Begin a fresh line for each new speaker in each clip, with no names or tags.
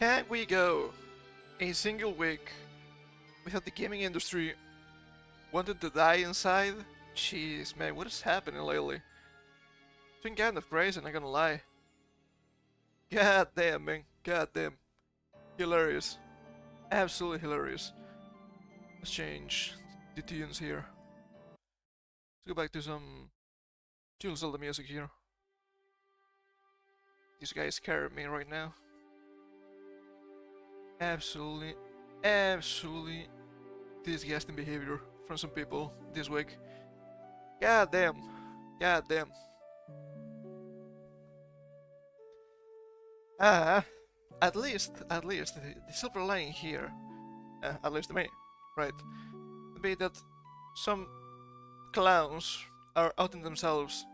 Can we go a single week without the gaming industry wanting to die inside? Jeez, man, what is happening lately? It's been kind of crazy, not gonna lie. God damn, man. God damn. Hilarious. Absolutely hilarious. Let's change the tunes here. Let's go back to some chill Zelda music here. These guys scare me right now. Absolutely, absolutely disgusting behavior from some people this week. God damn. God damn. Ah, at least, the silver lining here, at least to me, right, would be that some clowns are outing themselves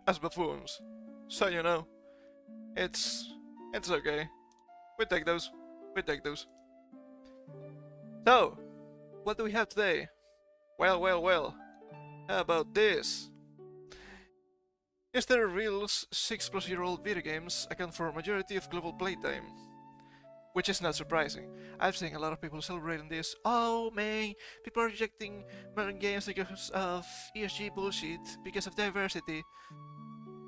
as buffoons. So you know, it's it's okay. We take those. We take those. So, what do we have today? Well. How about this? Instead of reels, 6-plus-year-old video games account for a majority of global playtime. Which is not surprising. I've seen a lot of people celebrating this. Oh man, people are rejecting modern games because of ESG bullshit, because of diversity.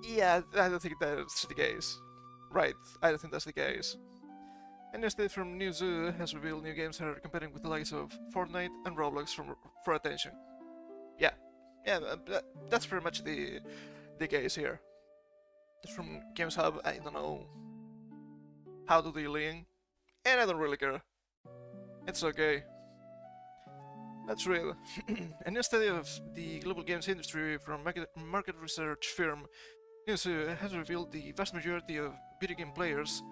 Yeah, I don't think that's the case. Right, I don't think that's the case. And instead from New Zoo has revealed new games that are competing with the likes of Fortnite and Roblox for attention. Yeah, that's pretty much the case here. That's from Games Hub. I don't know how to deal in, and I don't really care. It's okay. That's real. And instead of the global games industry from market research firm Newzoo has revealed the vast majority of video game players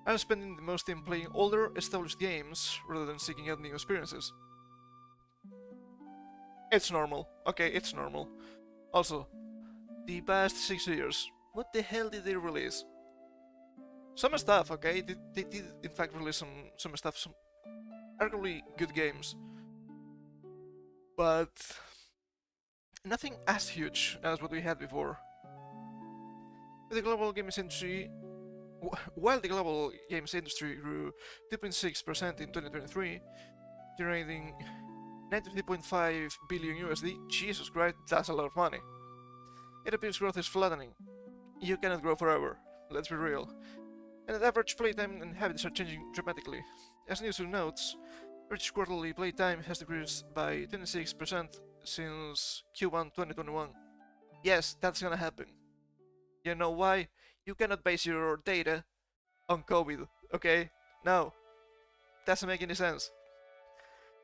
are spending the most time playing older, established games rather than seeking out new experiences. It's normal. Okay, it's normal. Also, the past 6 years, what the hell did they release? Some stuff, okay? They did in fact release some stuff, some arguably good games. But nothing as huge as what we had before. With the global games industry, while the global games industry grew 2.6% in 2023, generating 93.5 billion USD, Jesus Christ, that's a lot of money. It appears growth is flattening. You cannot grow forever, let's be real. And the average playtime and habits are changing dramatically. As Newzoo notes, average quarterly playtime has decreased by 26% since Q1 2021. Yes, that's gonna happen. You know why? You cannot base your data on COVID, okay? No. Doesn't make any sense.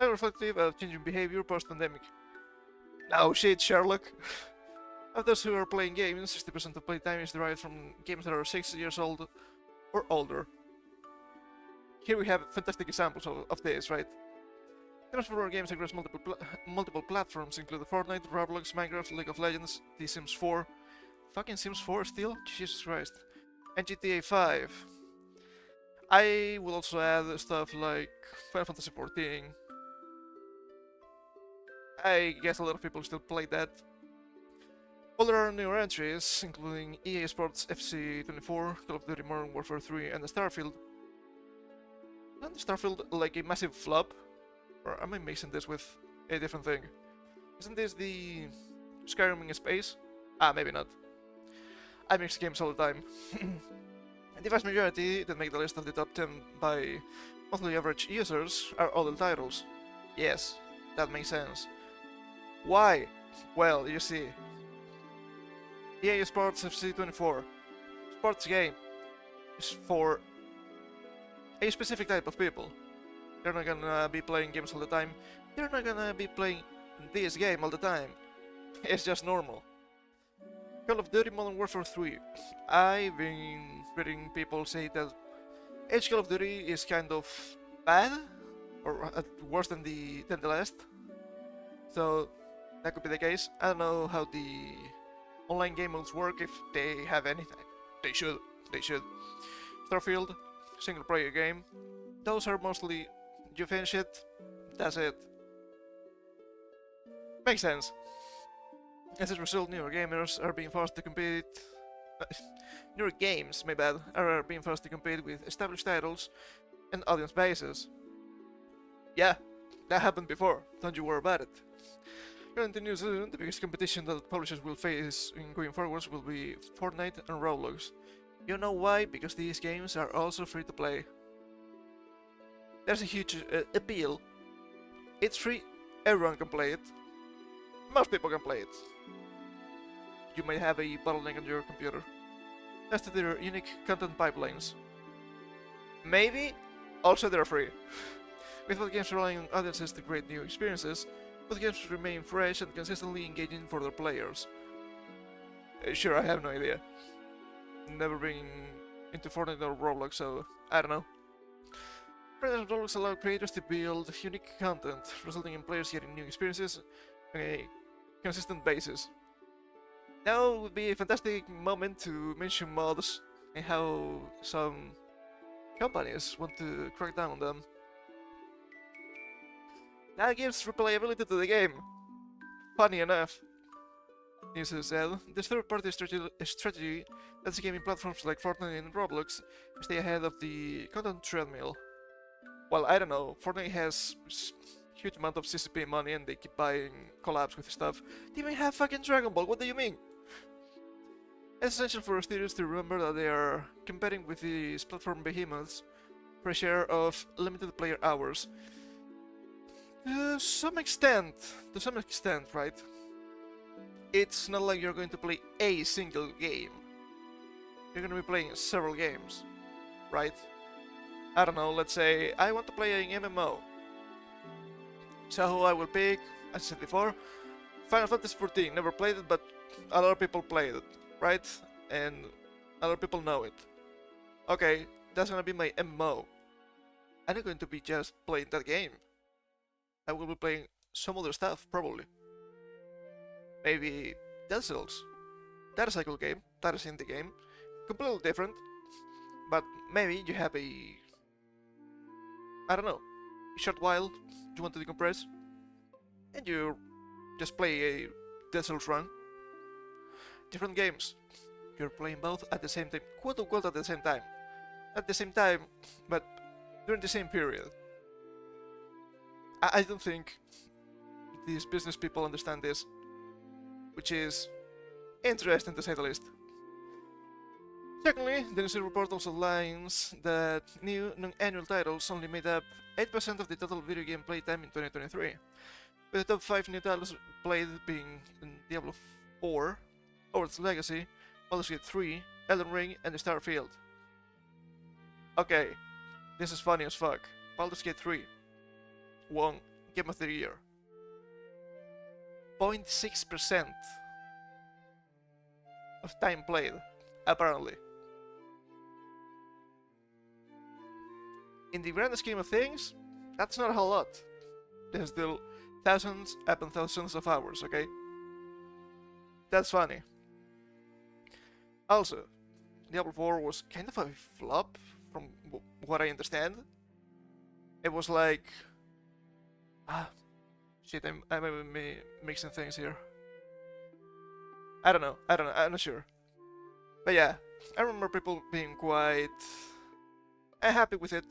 Not reflective of changing behavior post-pandemic. No shit, Sherlock. Of those who are playing games, 60% of playtime is derived from games that are 6 years old or older. Here we have fantastic examples of this, right? Games for games across multiple platforms include Fortnite, Roblox, Minecraft, League of Legends, The Sims 4, fucking Sims 4 still? Jesus Christ. And GTA 5. I will also add stuff like Final Fantasy 14. I guess a lot of people still play that. Well, there are newer entries, including EA Sports FC 24, Call of Duty Modern Warfare 3, and Starfield. Isn't Starfield like a massive flop? Or am I mixing this with a different thing? Isn't this the Skyrim in space? Ah, maybe not. I mix games all the time. The vast majority that make the list of the top 10 by monthly average users are older titles. Yes, that makes sense. Why? Well, you see, EA Sports FC 24 sports game is for a specific type of people. They're not gonna be playing games all the time. They're not gonna be playing this game all the time. It's just normal. Call of Duty Modern Warfare 3. I've been reading people say that each Call of Duty is kind of bad, or worse than the last. So that could be the case. I don't know how the online game modes work, if they have anything. They should. Starfield, single player game. Those are mostly you finish it, that's it. Makes sense. As a result, newer gamers are being forced to compete. Newer games, my bad, are being forced to compete with established titles and audience bases. Yeah, that happened before, don't you worry about it. Continue soon, the biggest competition that publishers will face in going forwards will be Fortnite and Roblox. You know why? Because these games are also free to play. There's a huge appeal. It's free, everyone can play it. Most people can play it. You might have a bottleneck on your computer. As to their unique content pipelines. Maybe, also they're free. With both games relying on audiences to create new experiences, both games remain fresh and consistently engaging for their players. Sure, I have no idea. Never been into Fortnite or Roblox, so I don't know. Fortnite and Roblox allow creators to build unique content, resulting in players getting new experiences on a consistent basis. Now would be a fantastic moment to mention mods and how some companies want to crack down on them. That gives replayability to the game. Funny enough. News said, this third-party strategy lets gaming platforms like Fortnite and Roblox stay ahead of the content treadmill. Well, I don't know, Fortnite has huge amount of CCP money and they keep buying collabs with stuff. They even have fucking Dragon Ball, what do you mean? It's essential for studios to remember that they are competing with these platform behemoths for a share of limited player hours. To some extent, right? It's not like you're going to play a single game. You're going to be playing several games, right? I don't know, let's say I want to play an MMO. So I will pick, as I said before, Final Fantasy XIV. Never played it, but a lot of people played it, right? And a lot of people know it. Okay, that's gonna be my MMO. I'm not going to be just playing that game. I will be playing some other stuff, probably. Maybe Dead Cells. That is a cool game, that is indie game. Completely different, but maybe you have a... I don't know, a short while you want to decompress, and you just play a Dead Cells run. Different games. You're playing both at the same time, quote unquote at the same time. At the same time, but during the same period. I don't think these business people understand this, which is interesting to say the least. Secondly, the news report also outlines that new non-annual titles only made up 8% of the total video game playtime in 2023, with the top 5 new titles played being Diablo 4, Hogwarts Legacy, Baldur's Gate 3, Elden Ring, and Starfield. Okay, this is funny as fuck. Baldur's Gate 3 won Game of the Year. 0.6% of time played, apparently. In the grand scheme of things, that's not a whole lot. There's still thousands upon thousands of hours, okay? That's funny. Also, Diablo 4 was kind of a flop, from what I understand. It was like... shit, I'm mixing things here. I don't know, I'm not sure. But yeah, I remember people being quite unhappy with it.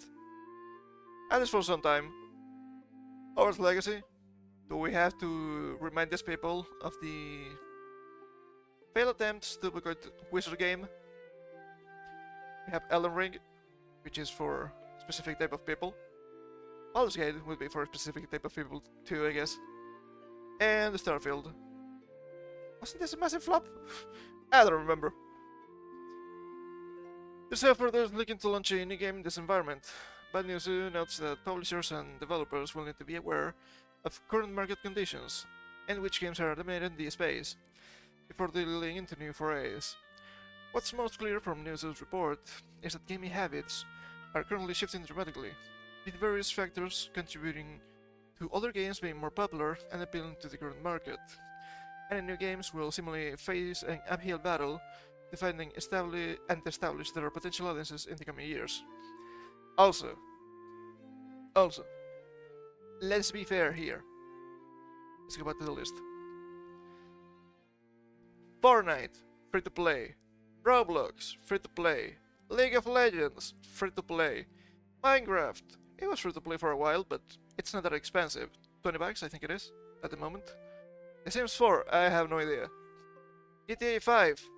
At least for some time. Hogwarts Legacy. Do we have to remind these people of the failed attempts to boycott Wizard game? We have Elden Ring, which is for a specific type of people. Baldur's Gate would be for a specific type of people too, I guess. And Starfield. Wasn't this a massive flop? I don't remember. There's efforts looking to launch a new game in this environment. Bad News notes that publishers and developers will need to be aware of current market conditions and which games are dominating the space before delving into new forays. What's most clear from News' report is that gaming habits are currently shifting dramatically, with various factors contributing to other games being more popular and appealing to the current market. Any new games will seemingly face an uphill battle to find and establish their potential audiences in the coming years. Also, let's be fair here. Let's go back to the list. Fortnite, free to play. Roblox, free to play. League of Legends, free to play. Minecraft. It was free to play for a while, but it's not that expensive. 20 bucks, I think it is, at the moment. The Sims 4, I have no idea. GTA 5.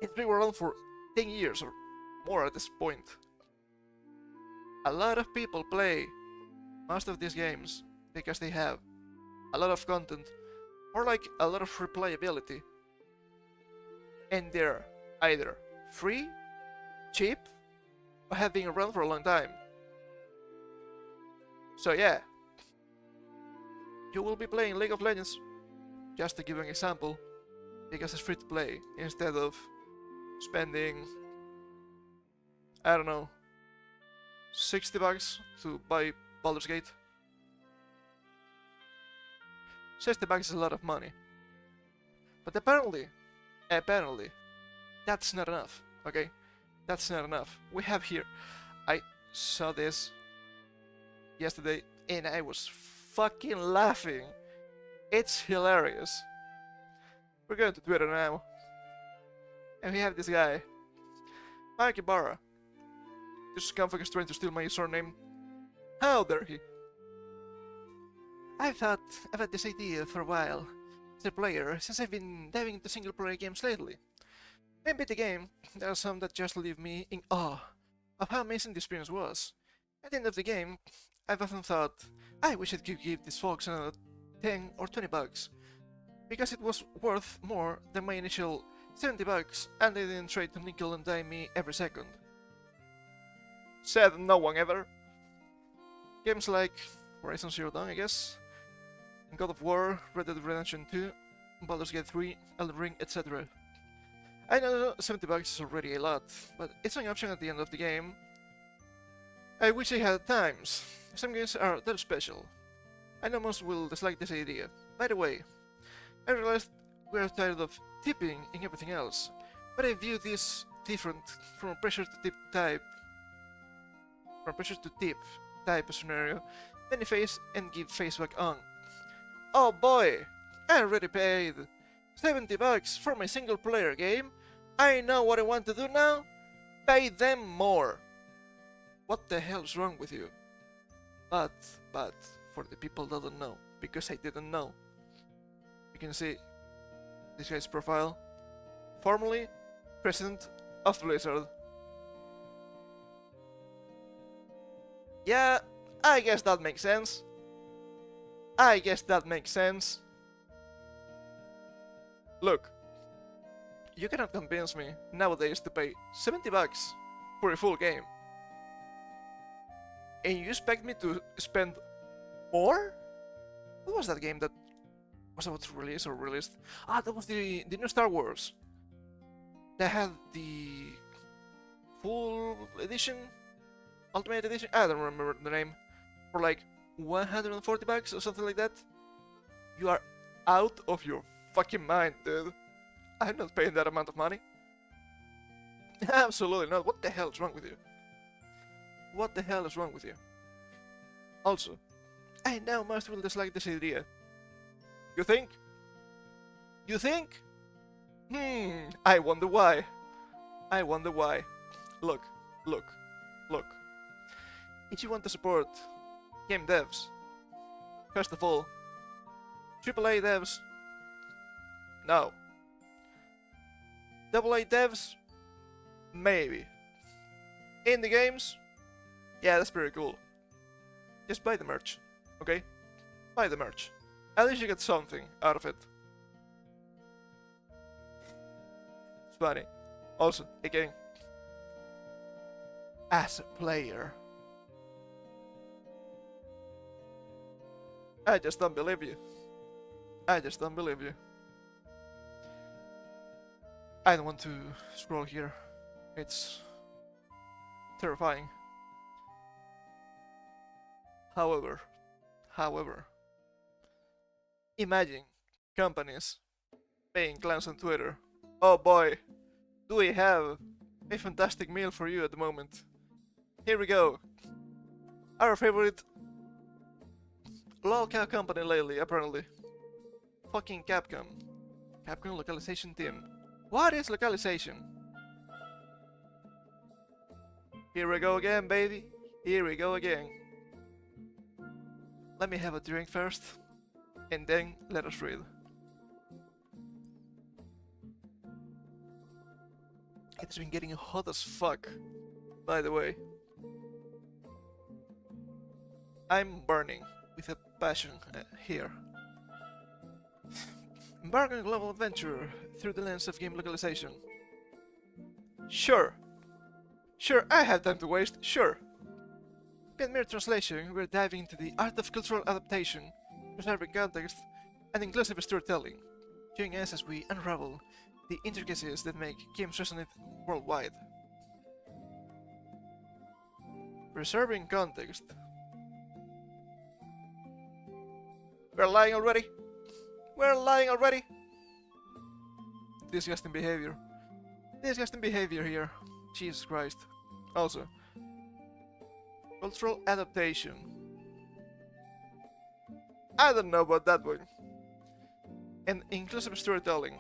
It's been around for 10 years or more at this point. A lot of people play most of these games because they have a lot of content, or like a lot of replayability, and they're either free, cheap, or have been around for a long time. So yeah, you will be playing League of Legends, just to give an example, because it's free to play, instead of spending, I don't know, 60 bucks to buy Baldur's Gate. 60 bucks is a lot of money. But apparently, that's not enough, okay? That's not enough. We have here, I saw this yesterday and I was fucking laughing. It's hilarious. We're going to Twitter now. And we have this guy, Mike Ibarra. This scumfuck is trying to steal my surname. How dare he? I've had this idea for a while, as a player, since I've been diving into single-player games lately. Maybe the game, there are some that just leave me in awe of how amazing the experience was. At the end of the game, I've often thought, I wish I could give these folks another 10 or 20 bucks, because it was worth more than my initial 70 bucks, and they didn't try to nickel and dime me every second. Said no one ever. Games like Horizon Zero Dawn, I guess, God of War, Red Dead Redemption 2, Baldur's Gate 3, Elden Ring, etc. I know 70 bucks is already a lot, but it's an option at the end of the game. I wish I had at times. Some games are that special. I know most will dislike this idea. By the way, I realized we are tired of tipping in everything else, but I view this different from a pressure to tip type scenario, then you face and give face back on. Oh boy, I already paid 70 bucks for my single player game. I know what I want to do now. Pay them more. What the hell's wrong with you? But for the people that don't know, because I didn't know, you can see this guy's profile. Formerly president of Blizzard. Yeah, I guess that makes sense. Look, you cannot convince me nowadays to pay 70 bucks for a full game. And you expect me to spend more? What was that game that was about to release or released? Ah, that was the new Star Wars. That had the full edition? Ultimate edition? I don't remember the name. For like 140 bucks or something like that? You are out of your fucking mind, dude. I'm not paying that amount of money. Absolutely not. What the hell is wrong with you? What the hell is wrong with you? Also, I know most will dislike this idea. You think? You think? I wonder why. Look. If you want to support game devs, first of all, AAA devs, no. AA devs, maybe. Indie games, yeah, that's pretty cool. Just buy the merch, okay? Buy the merch. At least you get something out of it. It's funny. Also, again, as a player, I just don't believe you. I don't want to scroll here. It's terrifying. However, imagine companies paying clowns on Twitter. Oh boy, do we have a fantastic meal for you at the moment. Here we go. Our favorite local company lately, apparently. Fucking Capcom. Capcom localization team. What is localization? Here we go again, baby. Here we go again. Let me have a drink first, and then let us read. It's been getting hot as fuck, by the way. I'm burning with a passion here. Embark on a global adventure through the lens of game localization. Sure, I have time to waste, sure. Beyond mere translation, we're diving into the art of cultural adaptation, preserving context, and inclusive storytelling. Join us as we unravel the intricacies that make games resonate worldwide. Preserving context. We're lying already? We're lying already? Disgusting behavior. Disgusting behavior here. Jesus Christ. Also, cultural adaptation. I don't know about that one. And inclusive storytelling.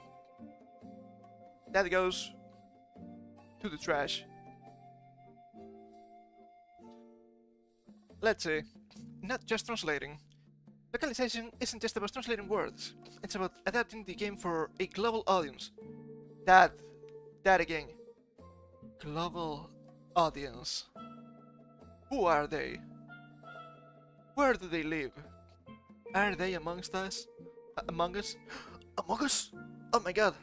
That goes to the trash. Let's see. Not just translating. Localization isn't just about translating words. It's about adapting the game for a global audience. That again. Global audience. Who are they? Where do they live? Are they amongst us? Among us? Among us? Oh my god.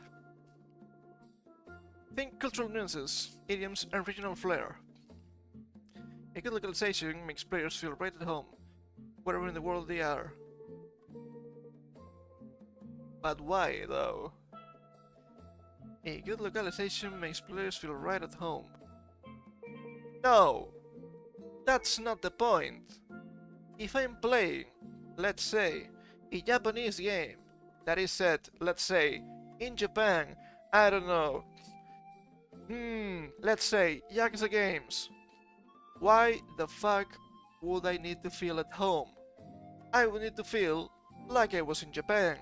Think cultural nuances, idioms, and regional flair. A good localization makes players feel right at home, wherever in the world they are. But why, though? A good localization makes players feel right at home. No! That's not the point. If I'm playing, let's say, a Japanese game that is set, let's say, in Japan, I don't know, let's say, Yakuza games, why the fuck would I need to feel at home? I would need to feel like I was in Japan.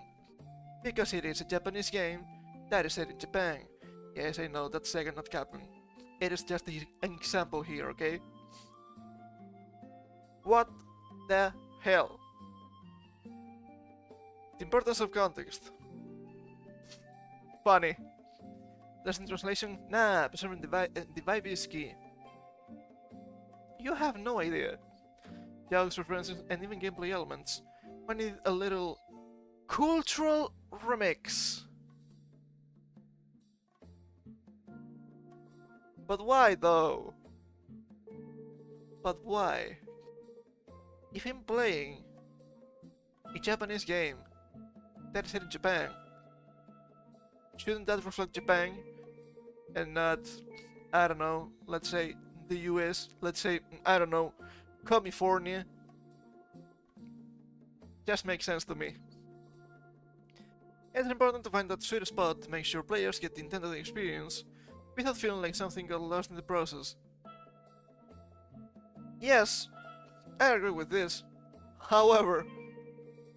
Because it is a Japanese game that is set in Japan. Yes, I know, that's Sega, not Capcom. It is just an example here, okay? What the hell? The importance of context. Funny. There's in translation? Nah, preserving the vibe is key. You have no idea. Dialogues, references, and even gameplay elements. I need a little cultural remix. But why though? But why? If I'm playing a Japanese game that is set in Japan, shouldn't that reflect Japan and not, I don't know, let's say the US, let's say, I don't know, California? Just makes sense to me. It's important to find that sweet spot to make sure players get the intended experience without feeling like something got lost in the process. Yes, I agree with this. However,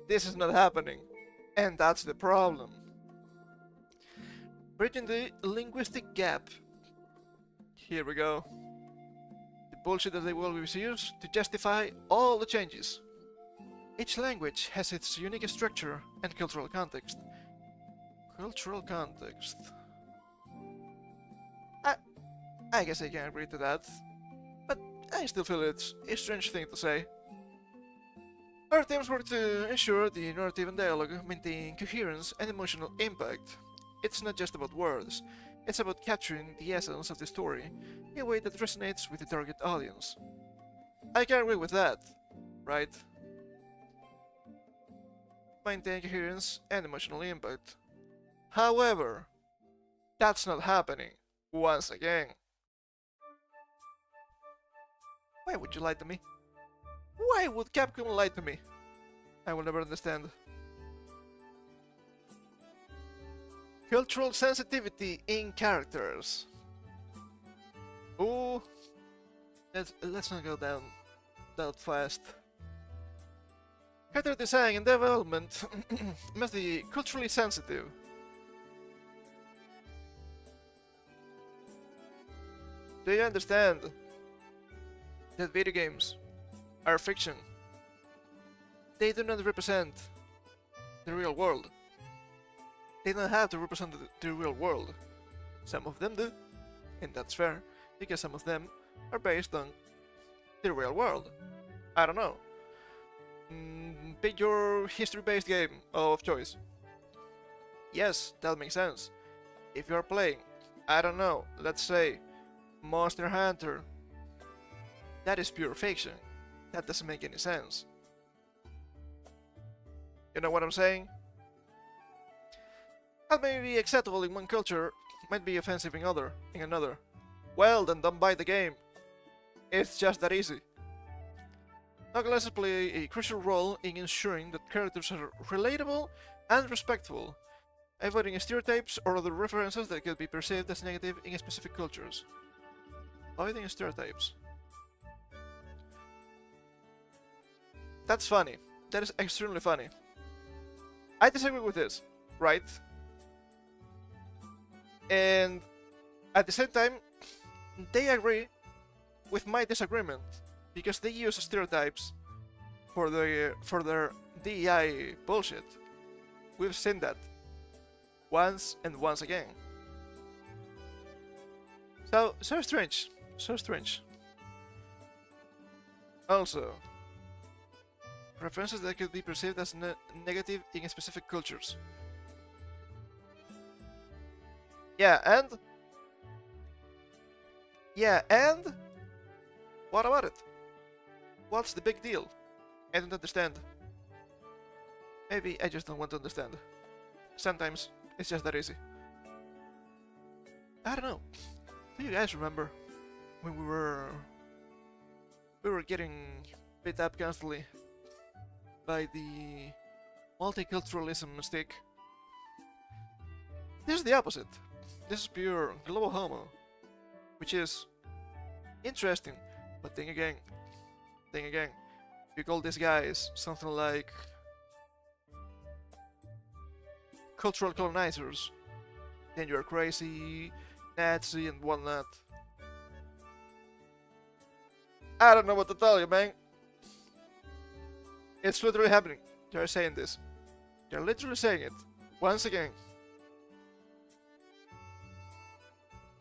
this is not happening, and that's the problem. Bridging the linguistic gap. Here we go. The bullshit that they will use to justify all the changes. Each language has its unique structure and cultural context. Cultural context. I guess I can agree to that, but I still feel it's a strange thing to say. Our teams work to ensure the narrative and dialogue maintain coherence and emotional impact. It's not just about words, it's about capturing the essence of the story in a way that resonates with the target audience. I can agree with that, right? Maintain coherence and emotional impact. However, that's not happening, once again. Why would you lie to me? Why would Capcom lie to me? I will never understand. Cultural sensitivity in characters. Ooh, let's not go down that fast. Character design and development must be culturally sensitive. Do you understand? that video games are fiction. They do not represent the real world. They don't have to represent the real world. Some of them do, and that's fair, because some of them are based on the real world. I don't know. Pick your history-based game of choice. Yes, that makes sense. If you're playing, I don't know, let's say, Monster Hunter, that is pure fiction. That doesn't make any sense. You know what I'm saying? That may be acceptable in one culture, might be offensive in another. Well, then don't buy the game. It's just that easy. Glasses play a crucial role in ensuring that characters are relatable and respectful, avoiding stereotypes or other references that could be perceived as negative in specific cultures. Avoiding stereotypes. That's funny. That is extremely funny. I disagree with this, right? And at the same time, they agree with my disagreement, because they use stereotypes for their DEI bullshit. We've seen that once and once again. So strange, so strange. Also, references that could be perceived as negative in specific cultures. Yeah, and what about it? What's the big deal? I don't understand. Maybe I just don't want to understand. Sometimes it's just that easy. I don't know. Do you guys remember when we were getting beat up constantly by the multiculturalism mistake? This is the opposite. This is pure global homo, which is interesting, but then again, you call these guys something like cultural colonizers, then you're crazy, Nazi, and whatnot. I don't know what to tell you, man. It's literally happening. They're saying this. They're literally saying it. Once again.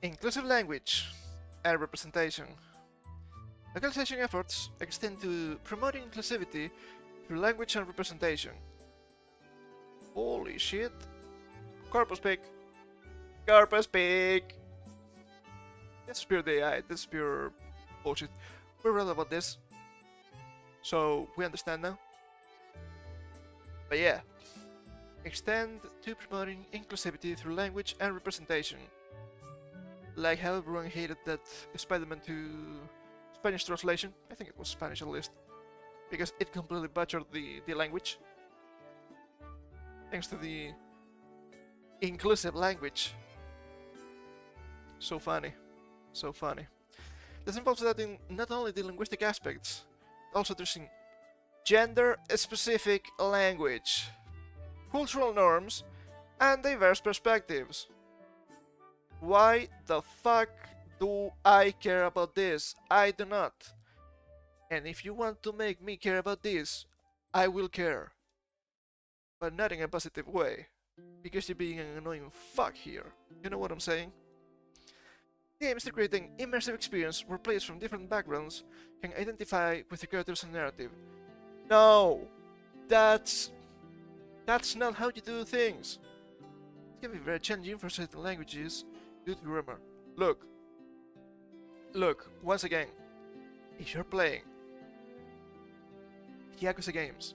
Inclusive language and representation. Localization efforts extend to promoting inclusivity through language and representation. Holy shit. Corpus pig. Corpus pig. This is pure AI. This is pure bullshit. We read about this, so we understand now. But yeah. Extend to promoting inclusivity through language and representation. Like how everyone hated that Spider-Man 2 Spanish translation. I think it was Spanish at least. Because it completely butchered the language. Thanks to the inclusive language. So funny. So funny. This involves that in not only the linguistic aspects, also addressing gender-specific language, cultural norms, and diverse perspectives. Why the fuck do I care about this? I do not. And if you want to make me care about this, I will care. But not in a positive way. Because you're being an annoying fuck here. You know what I'm saying? The aim is to create an immersive experience where players from different backgrounds can identify with the characters and narrative. No! That's not how you do things. It can be very challenging for certain languages due to grammar. Look, once again, if you're playing Yakuza games,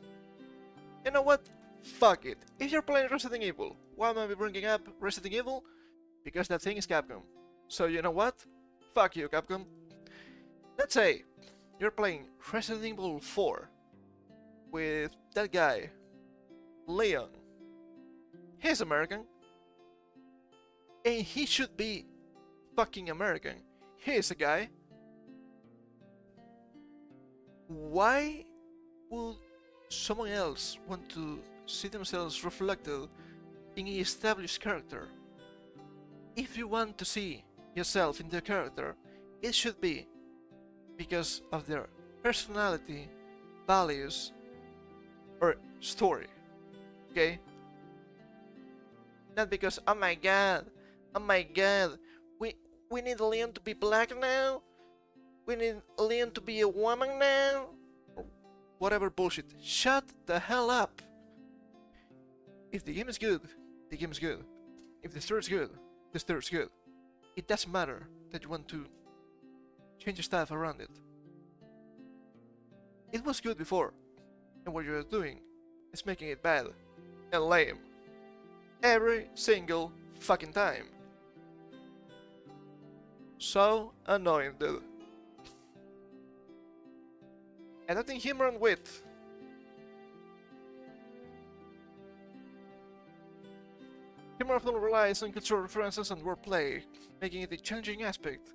you know what? Fuck it. If you're playing Resident Evil, why am I bringing up Resident Evil? Because that thing is Capcom. So you know what? Fuck you, Capcom. Let's say you're playing Resident Evil 4 with that guy, Leon. He's American. And he should be fucking American. He's a guy. Why would someone else want to see themselves reflected in an established character? If you want to see yourself in the character, it should be because of their personality, values, or story. Okay? Not because oh my god, we need Leon to be black now. We need Leon to be a woman now. Or whatever bullshit. Shut the hell up. If the game is good, the game is good. If the story is good, the story is good. It doesn't matter that you want to change your stuff around it. It was good before, and what you're doing is making it bad and lame. Every single fucking time. So annoying, dude. Adding humor and wit. Humor often relies on cultural references and wordplay, making it a challenging aspect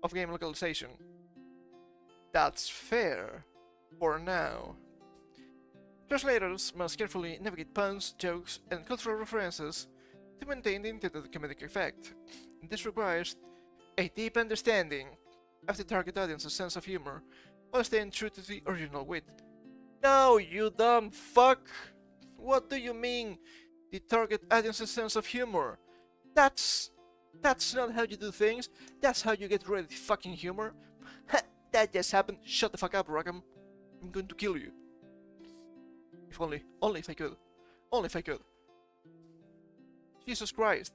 of game localization. That's fair, for now. Translators must carefully navigate puns, jokes, and cultural references to maintain the intended comedic effect. This requires a deep understanding of the target audience's sense of humor while staying true to the original wit. No, you dumb fuck! What do you mean, the target audience's sense of humor? That's not how you do things. That's how you get rid of fucking humor. That just happened. Shut the fuck up, Rackham. I'm going to kill you. If only if I could. Only if I could. Jesus Christ.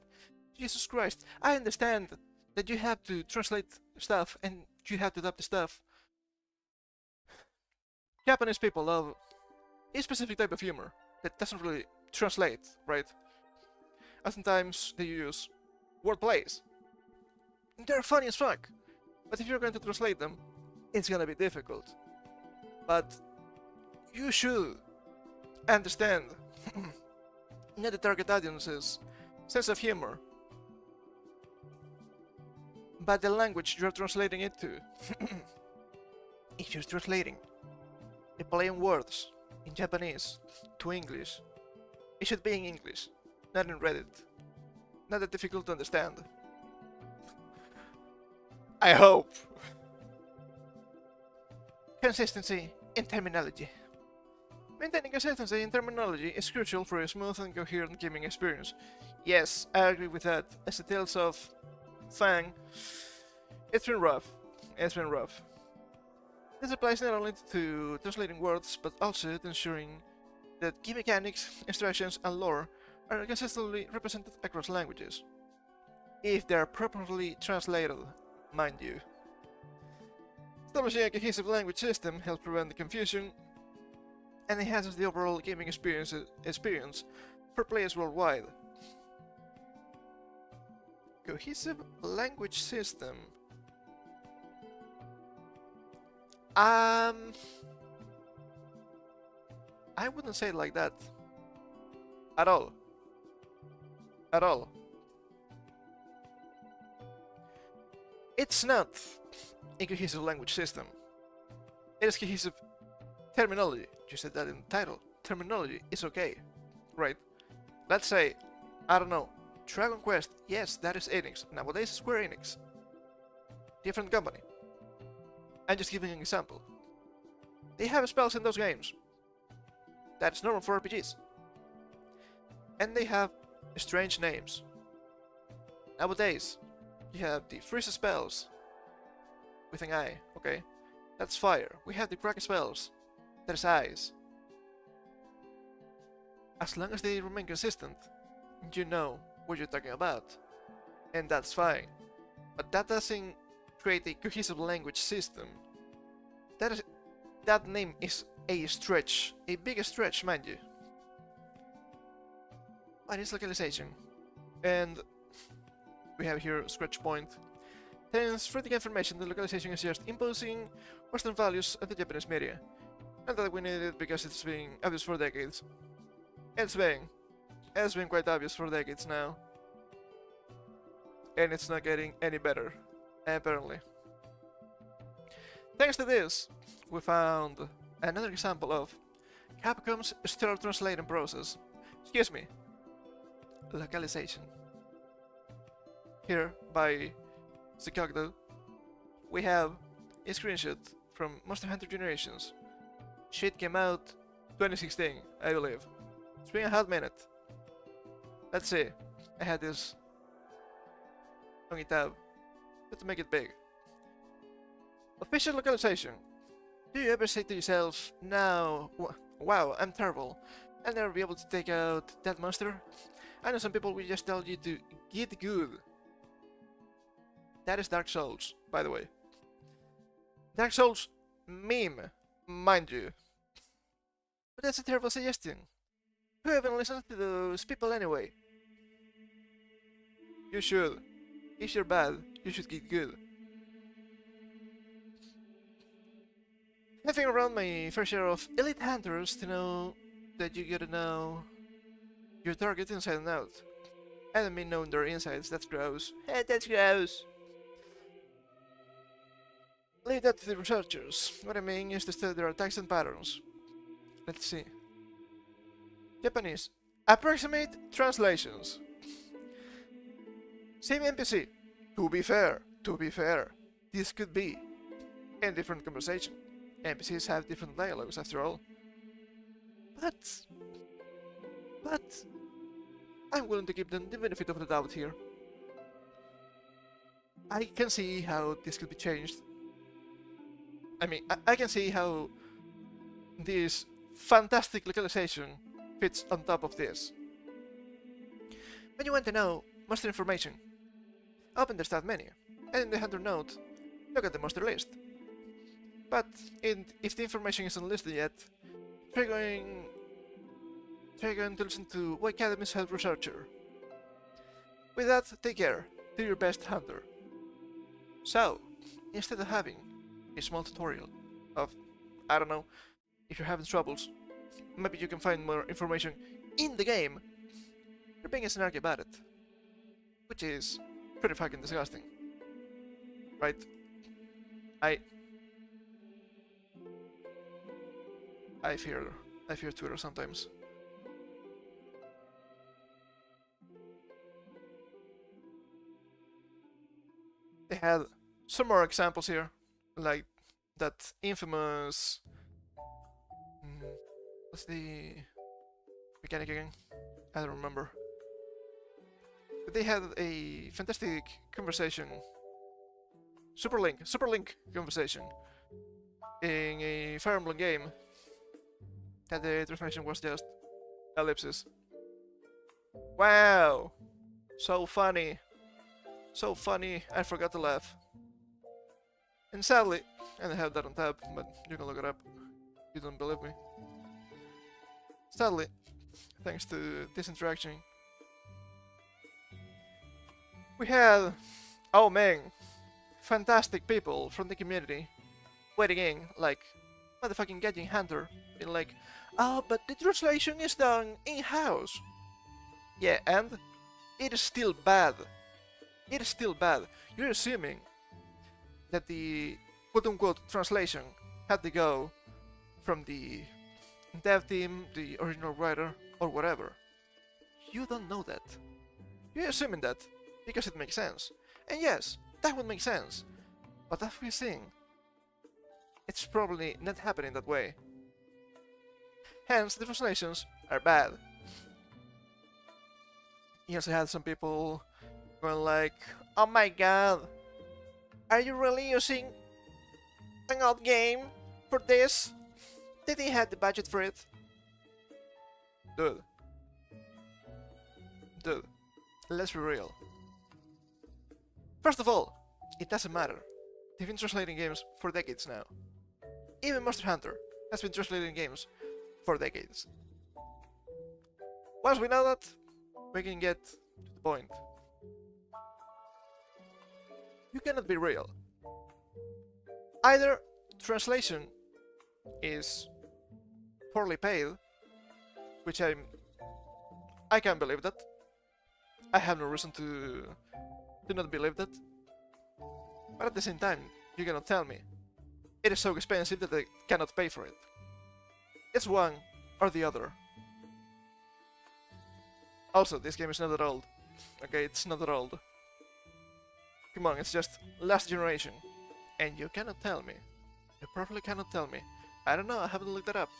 Jesus Christ. I understand that you have to translate stuff and you have to adapt the stuff. Japanese people love a specific type of humor that doesn't really translate, right? Oftentimes they use word plays. They're funny as fuck. But if you're going to translate them, it's gonna be difficult. But you should understand not the target audience's sense of humor, but the language you're translating it to. If you're translating a play on words in Japanese to English, it should be in English, not in Reddit. Not that difficult to understand. I hope. Consistency in terminology. Maintaining consistency in terminology is crucial for a smooth and coherent gaming experience. Yes, I agree with that. As the Tales of Fang, it's been rough. It's been rough. This applies not only to translating words, but also to ensuring that key mechanics, instructions, and lore are consistently represented across languages. If they are properly translated, mind you. Establishing a cohesive language system helps prevent the confusion and enhances the overall gaming experience for players worldwide. Cohesive language system. I wouldn't say it like that. At all. At all. It's not a cohesive language system. It is cohesive terminology. You said that in the title. Terminology is okay, right? Let's say, I don't know, Dragon Quest. Yes, that is Enix. Nowadays, Square Enix. Different company. I'm just giving an example. They have spells in those games. That's normal for RPGs. And they have strange names. Nowadays, you have the freeze spells with an eye, okay? That's fire. We have the crack spells. There's eyes. As long as they remain consistent, you know what you're talking about. And that's fine. But that doesn't create a cohesive language system. That name is a stretch. A big stretch, mind you. But it's localization. And we have here a scratch point. Hence, for the information, the localization is just imposing Western values of the Japanese media. Not that we need it because it's been obvious for decades. It's been quite obvious for decades now. And it's not getting any better, apparently. Thanks to this, we found another example of Capcom's stellar translating process. Excuse me. Localization. Here, by Zikagdo, we have a screenshot from Monster Hunter Generations. Shit came out 2016, I believe. It's been a hot minute. Let's see. I had this on a tab. Let's make it big. Official localization. Do you ever say to yourself, now, wow, I'm terrible. I'll never be able to take out that monster? I know some people will just tell you to get good. That is Dark Souls, by the way. Dark Souls meme, mind you. But that's a terrible suggestion. Who even listens to those people anyway? You should. If you're bad, you should get good. Having around my fair share of elite hunters to know that you gotta know your target inside and out. I don't mean knowing their insides, that's gross. Hey, that's gross. Leave that to the researchers. What I mean is to study their attacks and patterns. Let's see. Japanese. Approximate translations. Same NPC. To be fair. This could be a different conversation. NPCs have different dialogues after all. But I'm willing to give them the benefit of the doubt here. I can see how this could be changed. I mean, I can see how this fantastic localization fits on top of this. When you want to know monster information, open the stat menu, and in the Hunter node, look at the monster list. But if the information isn't listed yet, try going to listen to Y Academy's Help Researcher. With that, take care, do your best, Hunter. So, instead of having a small tutorial of, I don't know, if you're having troubles, maybe you can find more information in the game, you're being a snarky about it. Which is pretty fucking disgusting. Right? I fear Twitter sometimes. They had some more examples here, like that infamous... what's the mechanic again? I don't remember. But they had a fantastic conversation, Super Link conversation, in a Fire Emblem game, that the translation was just ellipses. Wow! So funny, I forgot to laugh. And sadly, and I have that on tab, but you can look it up if you don't believe me. Sadly, thanks to this interaction, we had, oh man, fantastic people from the community waiting in, like, motherfucking Gadget Hunter, being like, oh, but the translation is done in-house. Yeah, and it is still bad. It is still bad. You're assuming that the quote-unquote translation had to go from the dev team, the original writer, or whatever. You don't know that. You're assuming that because it makes sense. And yes, that would make sense. But as we're seeing, it's probably not happening that way. Hence, the translations are bad. You also had some people going like, oh my god, are you really using an old game for this? Did they have the budget for it? Dude, let's be real. First of all, it doesn't matter. They've been translating games for decades now. Even Monster Hunter has been translating games for decades. Once we know that, we can get to the point. You cannot be real. Either translation is poorly paid, which I can't believe that. I have no reason to not believe that. But at the same time, you cannot tell me it is so expensive that I cannot pay for it. It's one or the other. Also, this game is not that old. Okay, it's not that old. Come on, it's just last generation. And you cannot tell me. You probably cannot tell me. I don't know, I haven't looked that up.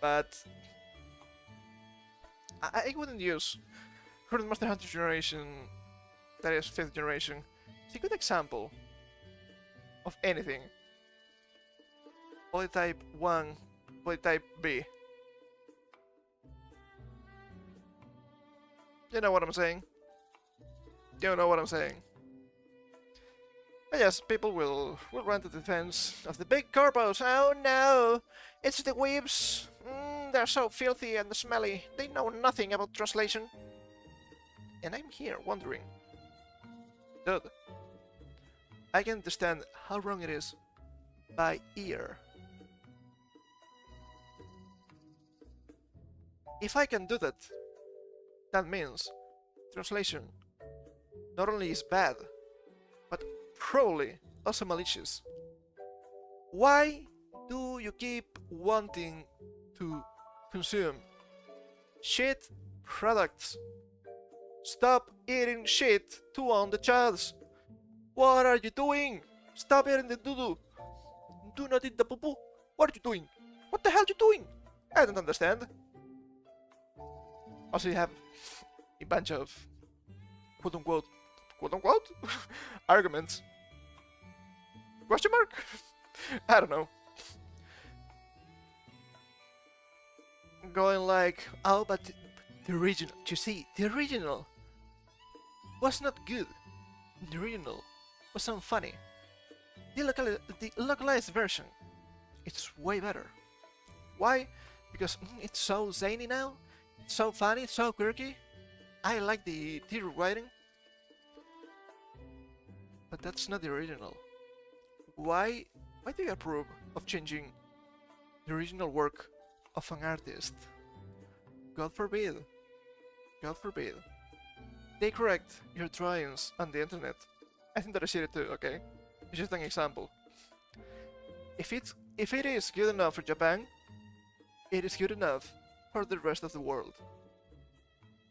But I wouldn't use current Monster Hunter generation, that is 5th generation. It's a good example of anything. Polytype 1, Polytype B. You know what I'm saying? You know what I'm saying. But yes, people will run to the defense of the big corpos. Oh no! It's the weebs! They're so filthy and smelly. They know nothing about translation. And I'm here wondering, dude, I can understand how wrong it is by ear. If I can do that, that means translation not only is bad, but probably also malicious. Why do you keep wanting to consume shit products? Stop eating shit to on the chats. What are you doing? Stop eating the doo-doo. Do not eat the poo-poo. What are you doing? What the hell are you doing? I don't understand. Also, you have a bunch of quote-unquote arguments. Question mark? I don't know. Going like, oh, but the original, you see, the original was not good. The original was unfunny. The localized version, it's way better. Why? Because it's so zany now. It's so funny, it's so quirky. I like the theater writing. But that's not the original. Why do you approve of changing the original work of an artist? God forbid. God forbid. They correct your drawings on the internet. I think that I see it too, okay? It's just an example. If it is good enough for Japan, it is good enough for the rest of the world.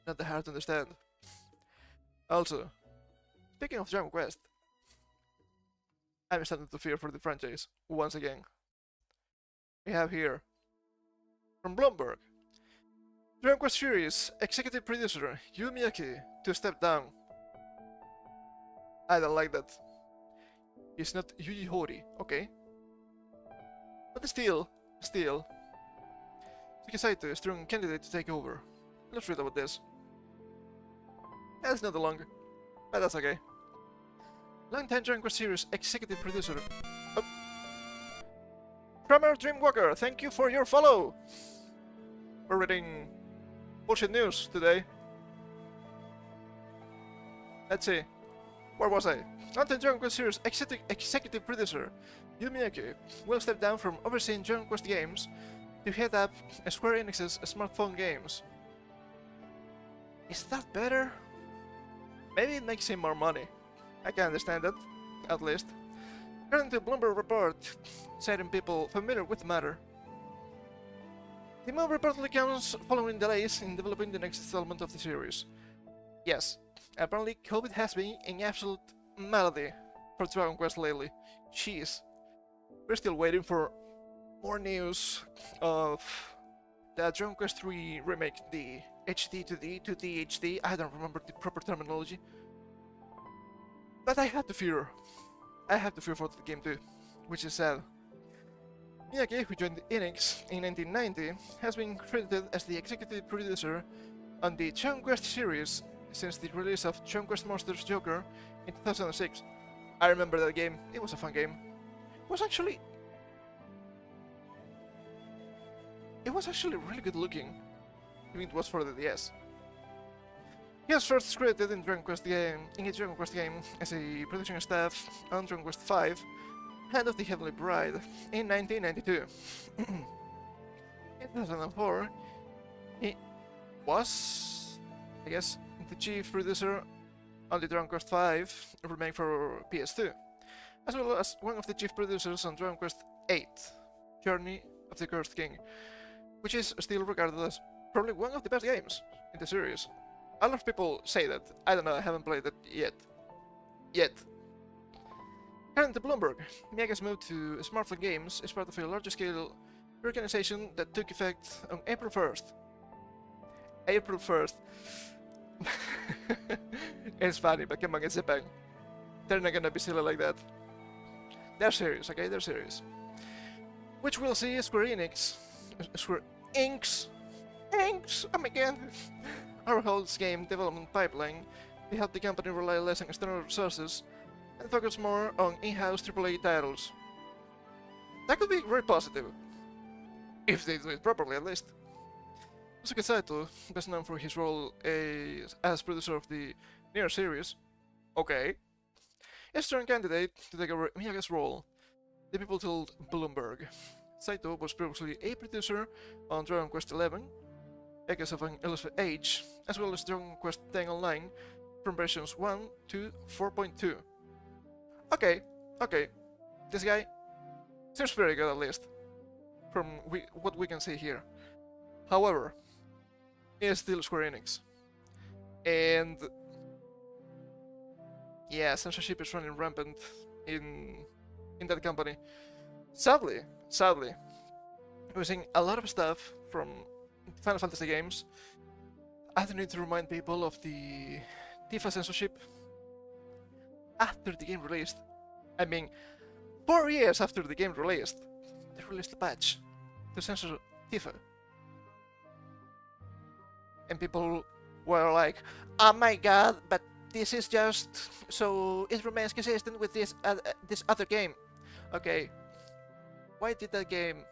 Not that hard to understand. Also, speaking of Dragon Quest, I'm starting to fear for the franchise once again. We have here, from Bloomberg, Dragon Quest series executive producer Yu Miyake to step down. I don't like that. He's not Yuji Horii, okay? But still, Saito is a strong candidate to take over. Let's read about this. That's not long, but that's okay. Longtime Dragon Quest series executive producer. Oh. Kramer Dreamwalker, thank you for your follow! We're reading bullshit news today. Let's see. Where was I? Longtime Dragon Quest series executive producer Yu Miyake will step down from overseeing Dragon Quest games to head up Square Enix's smartphone games. Is that better? Maybe it makes him more money. I can understand that, at least. According to a Bloomberg report, citing people familiar with the matter, the move reportedly comes following delays in developing the next installment of the series. Yes, apparently COVID has been an absolute malady for Dragon Quest lately. Jeez. We're still waiting for more news of the Dragon Quest 3 remake, the HD to the HD. I don't remember the proper terminology. But I have to fear for the game too, which is sad. Miyake, who joined Enix in 1990, has been credited as the executive producer on the Dragon Quest series since the release of Dragon Quest Monsters Joker in 2006. I remember that game, it was a fun game. It was actually really good looking, even it was for the DS. He was first credited in a Dragon Quest game as a production staff on Dragon Quest V, Hand of the Heavenly Bride, in 1992. In 2004, he was, I guess, the chief producer on the Dragon Quest V remake for PS2, as well as one of the chief producers on Dragon Quest VIII, Journey of the Cursed King, which is still regarded as probably one of the best games in the series. A lot of people say that. I don't know, I haven't played it yet. According to Bloomberg, Miyagi's move to Smartphone Games is part of a larger-scale reorganization that took effect on April 1st. April 1st. It's funny, but come on, it's Japan. They're not gonna be silly like that. They're serious, okay? They're serious. Which we'll see Square Enix, oh my god, our whole game development pipeline. They help the company rely less on external resources and focus more on in-house AAA titles. That could be very positive, if they do it properly at least. Yosuke Saito, best known for his role as producer of the Nier series, okay, is a strong candidate to take over Miyagi's role, the people told Bloomberg. Saito was previously a producer on Dragon Quest XI, Echoes of an Elusive Age, as well as Dragon Quest X Online from versions 1 to 4.2. Okay, this guy seems very good at least, from what we can see here. However, he is still Square Enix, and yeah, censorship is running rampant in that company. Sadly, we're seeing a lot of stuff from Final Fantasy games. I don't need to remind people of the Tifa censorship after the game released. I mean, 4 years after the game released, they released a patch to censor Tifa. And people were like, oh my god, but this is just so it remains consistent with this other game. Okay, why did the game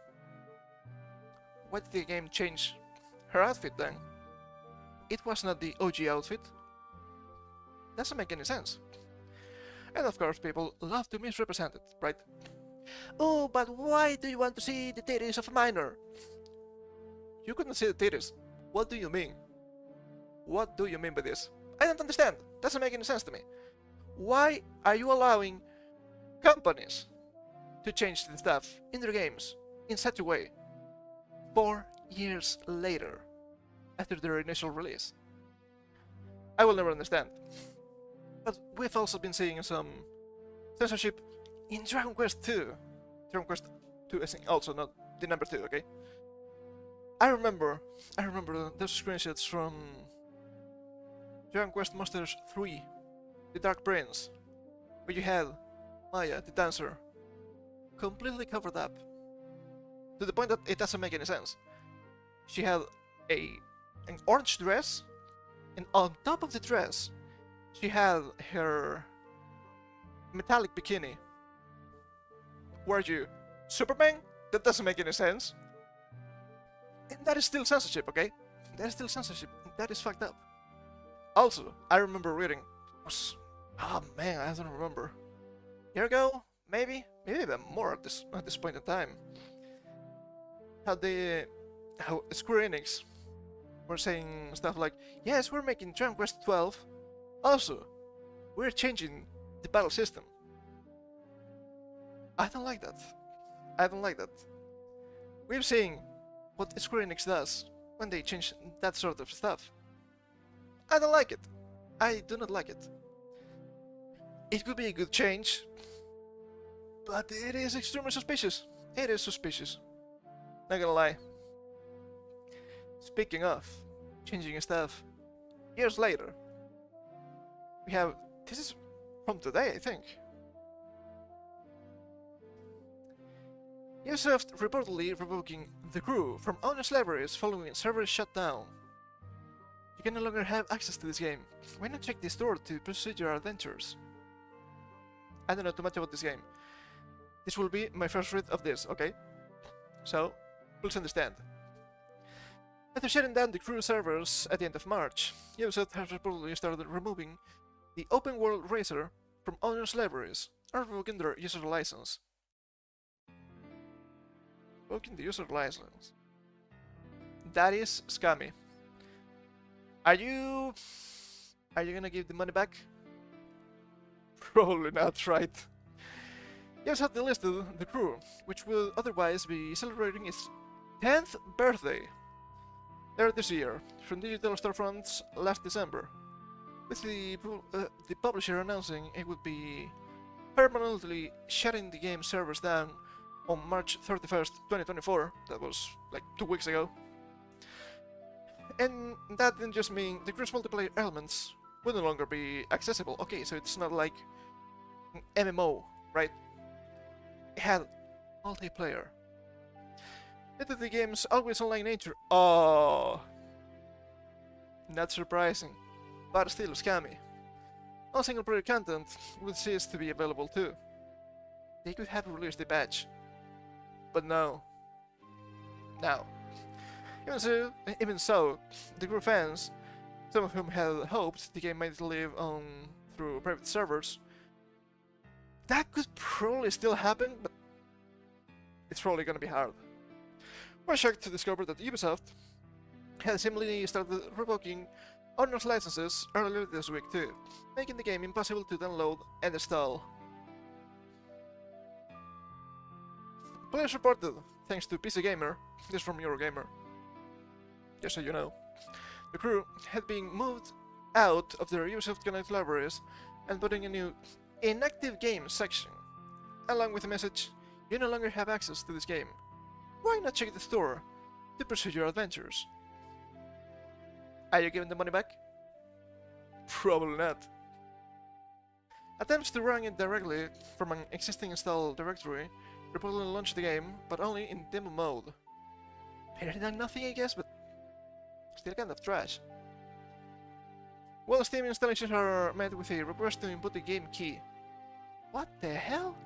change her outfit then? It was not the OG outfit. Doesn't make any sense. And of course people love to misrepresent it, right? Oh, but why do you want to see the titties of a minor? You couldn't see the titties. What do you mean? What do you mean by this? I don't understand. Doesn't make any sense to me. Why are you allowing companies to change the stuff in their games in such a way 4 years later after their initial release? I will never understand. But we've also been seeing some censorship in Dragon Quest 2. Dragon Quest 2 is also not the number 2, okay? I remember those screenshots from Dragon Quest Monsters 3, The Dark Prince, where you had Maya, the dancer, completely covered up, to the point that it doesn't make any sense. She had an orange dress, and on top of the dress, she had her metallic bikini. Were you Superman? That doesn't make any sense. And that is still censorship, okay? That is still censorship. That is fucked up. Also, I remember reading, oh man, I don't remember. A year ago, maybe even more at this point in time. How Square Enix were saying stuff like, yes, we're making Dragon Quest 12. Also, we're changing the battle system. I don't like that. We're seeing what Square Enix does when they change that sort of stuff. I don't like it. I do not like it. It could be a good change, but it is extremely suspicious. It is suspicious. Not gonna lie. Speaking of changing stuff, years later, we have, this is from today, I think. Ubisoft reportedly revoking the crew from honest libraries following server shutdown. You can no longer have access to this game. Why not check the store to pursue your adventures? I don't know too much about this game. This will be my first read of this, okay? So, please understand. After shutting down the crew servers at the end of March, Ubisoft has reportedly started removing the open world racer from owners' libraries and revoking their user license. Revoking the user license. That is scummy. Are you gonna give the money back? Probably not, right? Ubisoft delisted the crew, which will otherwise be celebrating its 10th birthday earlier this year from digital storefronts last December, with the publisher announcing it would be permanently shutting the game servers down on March 31st, 2024. That was like 2 weeks ago. And that didn't just mean the crew's multiplayer elements will no longer be accessible. Okay, so it's not like an MMO, right? It had multiplayer. Due to the game's always online nature, oh, not surprising, but still scammy. All single player content would cease to be available too. They could have released the patch, but no. Now, even so, the group fans, some of whom had hoped the game might live on through private servers, that could probably still happen, but it's probably gonna be hard. We're shocked to discover that Ubisoft had similarly started revoking owners' licenses earlier this week too, making the game impossible to download and install. Players reported, thanks to PC Gamer, this from Eurogamer, just so you know, the crew had been moved out of their Ubisoft Connect libraries and put in a new inactive games section, along with a message, you no longer have access to this game. Why not check the store to pursue your adventures? Are you giving the money back? Probably not. Attempts to run it directly from an existing install directory reportedly launched the game, but only in demo mode. Better than nothing, I guess, but still kind of trash. Well, Steam installations are met with a request to input the game key. What the hell?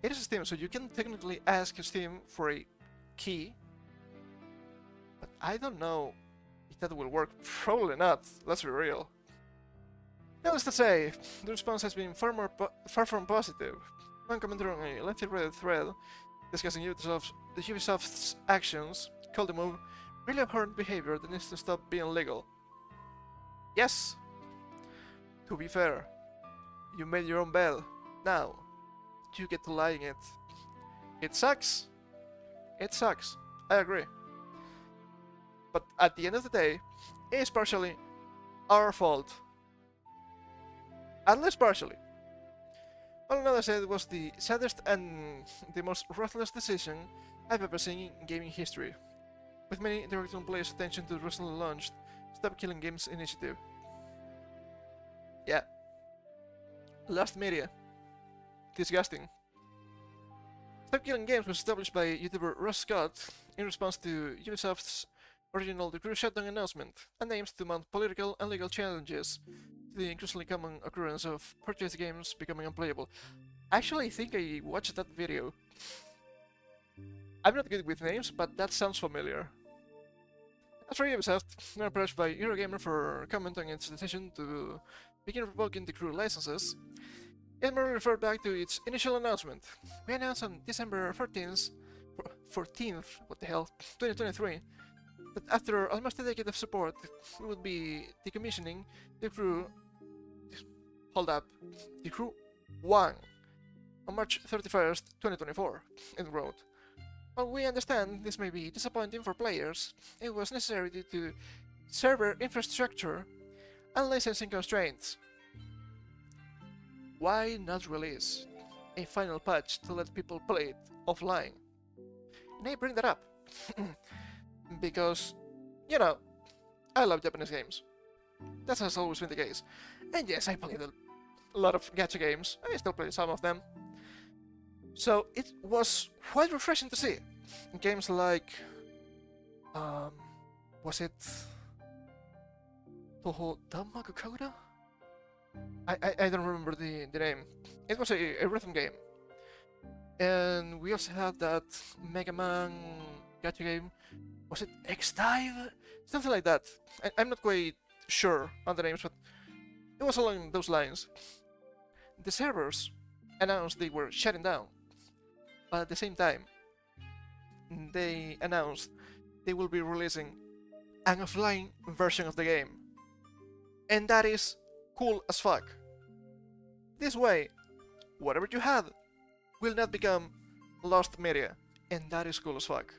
It is Steam, so you can technically ask Steam for a key, but I don't know if that will work. Probably not, let's be real. Needless to say, the response has been far from positive. One commenter on a lengthy Reddit thread discussing Ubisoft's actions called the move really abhorrent behavior that needs to stop being legal. Yes! To be fair, you made your own bed. Now, you get to lie in it. It sucks. It sucks. I agree. But at the end of the day, it is partially our fault. At least partially. All another said was the saddest and the most ruthless decision I've ever seen in gaming history, with many directing players' attention to the recently launched Stop Killing Games initiative. Yeah. Lost media. Disgusting. Stop Killing Games was established by YouTuber Ross Scott in response to Ubisoft's original The Crew Shutdown announcement, and aims to mount political and legal challenges to the increasingly common occurrence of purchased games becoming unplayable. Actually, I think I watched that video. I'm not good with names, but that sounds familiar. As for Ubisoft, they're approached by Eurogamer for comment on its decision to begin revoking the Crew licenses. It merely referred back to its initial announcement. We announced on December 14th, what the hell, 2023, that after almost a decade of support, we would be decommissioning the Crew. Hold up, the Crew 1 on March 31st, 2024, it wrote. While we understand this may be disappointing for players, it was necessary due to server infrastructure and licensing constraints. Why not release a final patch to let people play it offline? And I bring that up because, you know, I love Japanese games. That has always been the case. And yes, I played a lot of gacha games. I still play some of them. So it was quite refreshing to see games like, was it Toho Danmaku Kaguya? I don't remember the name. It was a rhythm game. And we also had that Mega Man gacha game. Was it X-Dive? Something like that. I'm not quite sure on the names, but it was along those lines. The servers announced they were shutting down, but at the same time, they announced they will be releasing an offline version of the game. And that is cool as fuck. This way, whatever you had will not become lost media, and that is cool as fuck.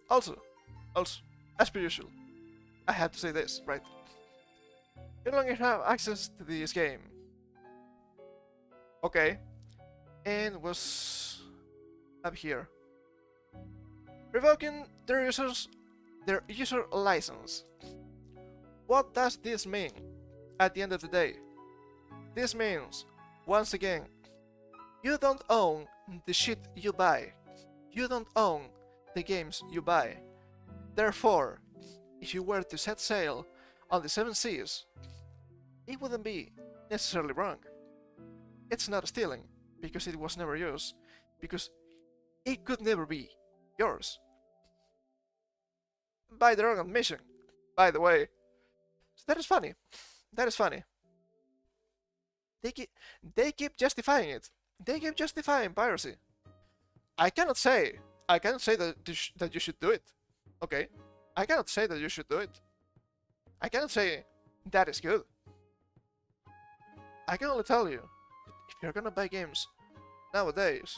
Also, as per usual, I have to say this, right? You no longer have access to this game. Okay, and was up here. Revoking their user license. What does this mean? At the end of the day, this means, once again, you don't own the shit you buy. You don't own the games you buy. Therefore, if you were to set sail on the seven seas, it wouldn't be necessarily wrong. It's not stealing, because it was never yours, because it could never be yours. By their own admission, by the way. So that is funny. That is funny. They keep, they keep justifying it. They keep justifying piracy. I cannot say. I cannot say that you should do it. Okay. I cannot say that you should do it. I cannot say that is good. I can only tell you, if you're gonna buy games nowadays,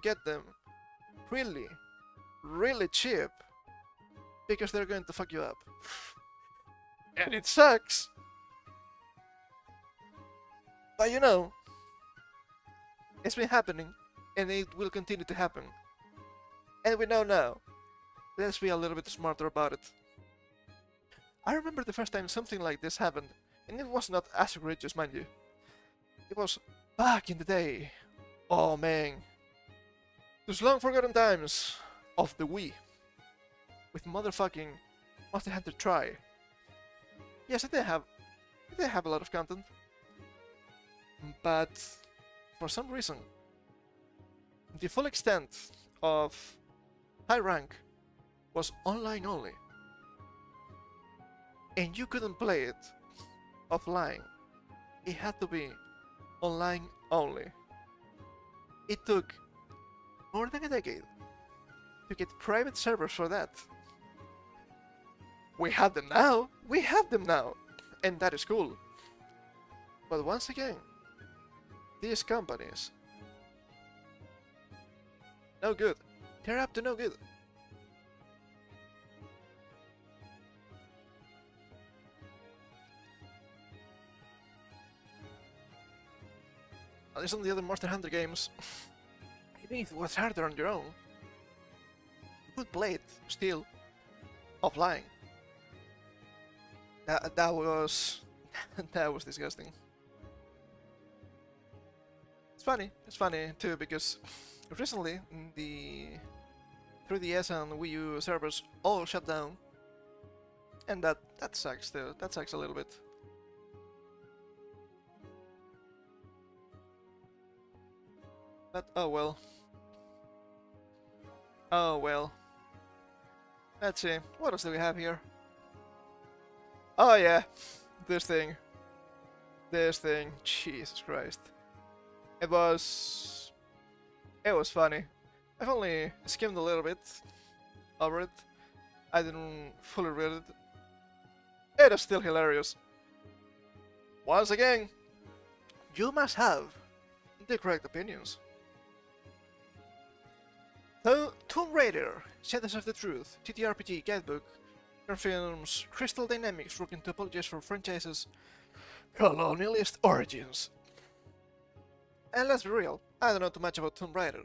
get them really, really cheap, because they're going to fuck you up. And it sucks. But you know, it's been happening, and it will continue to happen. And we know now. Let's be a little bit smarter about it. I remember the first time something like this happened, and it was not as egregious, mind you. It was back in the day. Oh man. Those long forgotten times of the Wii. With motherfucking Monster Hunter Tri. Yes, it did have a lot of content. But for some reason, the full extent of high rank was online only. And you couldn't play it offline. It had to be online only. It took more than a decade to get private servers for that. We have them now. We have them now. And that is cool. But once again, these companies, no good. They're up to no good. At least on the other Monster Hunter games, even if it was harder on your own, you could play it still offline. That was that was disgusting. It's funny too, because recently the 3DS and Wii U servers all shut down, and that sucks too. That sucks a little bit. But oh well. Oh well. Let's see. What else do we have here? Oh yeah, this thing. This thing. Jesus Christ. It was funny. I've only skimmed a little bit over it. I didn't fully read it. It is still hilarious. Once again, you must have the correct opinions. So, Tomb Raider, Shadows of the Truth, TTRPG Guidebook, confirms Crystal Dynamics working to apologize for franchise's colonialist origins. And let's be real, I don't know too much about Tomb Raider.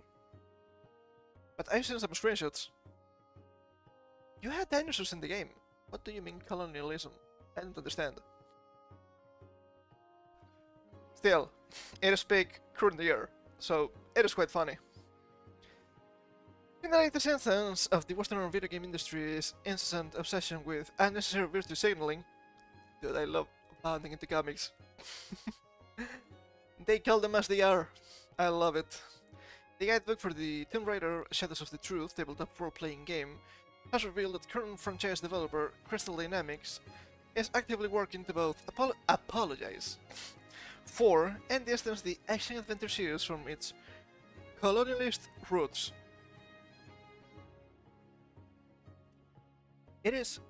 But I've seen some screenshots. You had dinosaurs in the game. What do you mean colonialism? I don't understand. Still, it is big current year, so it is quite funny. In the latest instance of the Western video game industry's incessant obsession with unnecessary virtue signaling, dude, I love bounding into comics. They call them as they are. I love it. The guidebook for the Tomb Raider Shadows of the Truth tabletop role-playing game has revealed that current franchise developer Crystal Dynamics is actively working to both apologize for and distance the action adventure series from its colonialist roots. It is,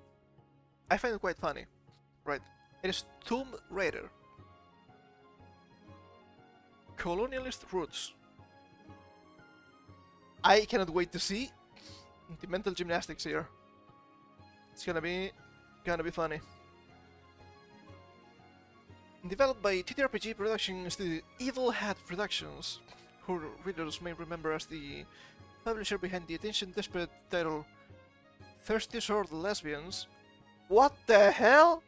I find it quite funny, right? It is Tomb Raider. Colonialist roots. I cannot wait to see the mental gymnastics here. It's gonna be funny. Developed by TTRPG production studio Evil Hat Productions, who readers may remember as the publisher behind the attention-desperate title Thirsty Sword Lesbians. What the hell?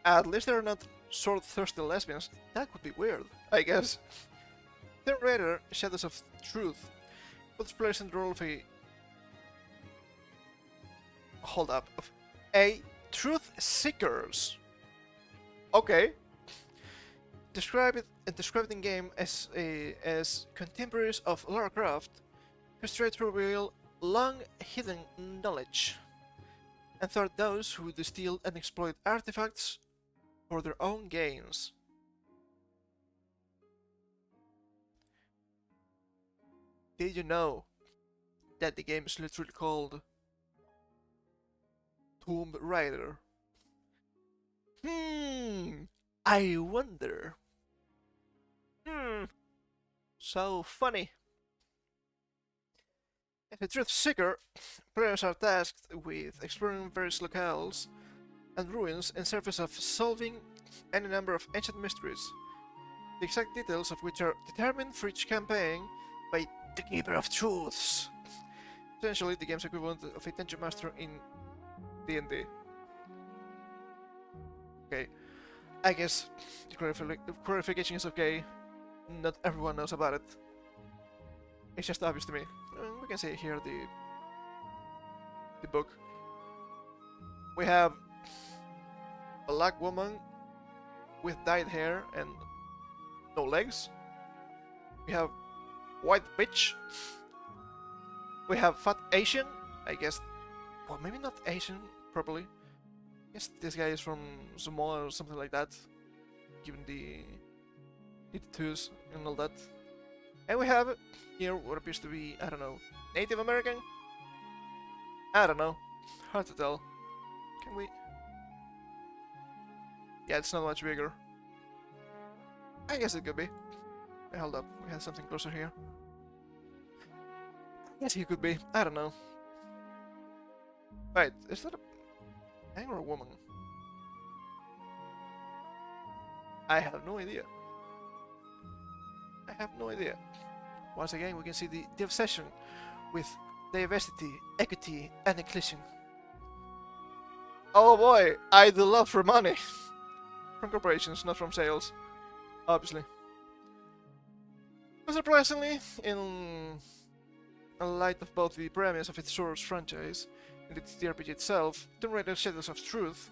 At least they're not sword-thirsty lesbians. That would be weird, I guess. Tomb Raider Shadows of Truth puts players in the role of a... Hold up. Of a truth seekers. Okay. Described in game as contemporaries of Lara Croft, who strive to reveal long-hidden knowledge, and thwart those who distill and exploit artifacts for their own gains. Did you know that the game is literally called Tomb Raider? I wonder. So funny. As a truth seeker, players are tasked with exploring various locales and ruins in service of solving any number of ancient mysteries, the exact details of which are determined for each campaign by the Keeper of Truths, essentially the game's equivalent of a dungeon master in D&D. Okay, I guess the clarification is okay. Not everyone knows about it. It's just obvious to me. We can see here the book. We have a black woman with dyed hair and no legs. We have white bitch. We have fat Asian. I guess. Well, maybe not Asian properly. I guess this guy is from Samoa or something like that, given the tattoos and all that. And we have here what appears to be, I don't know, Native American? I don't know. Hard to tell. Can we... Yeah, it's not much bigger. I guess it could be. Hold up, we have something closer here. I guess he could be. I don't know. Wait, is that a man or a woman? I have no idea. I have no idea. Once again, we can see the obsession with diversity, equity, and inclusion. Oh boy, I do love for money. From corporations, not from sales. Obviously. But surprisingly, in light of both the premise of its Source franchise and its TRPG itself, Tomb Raider Shadows of Truth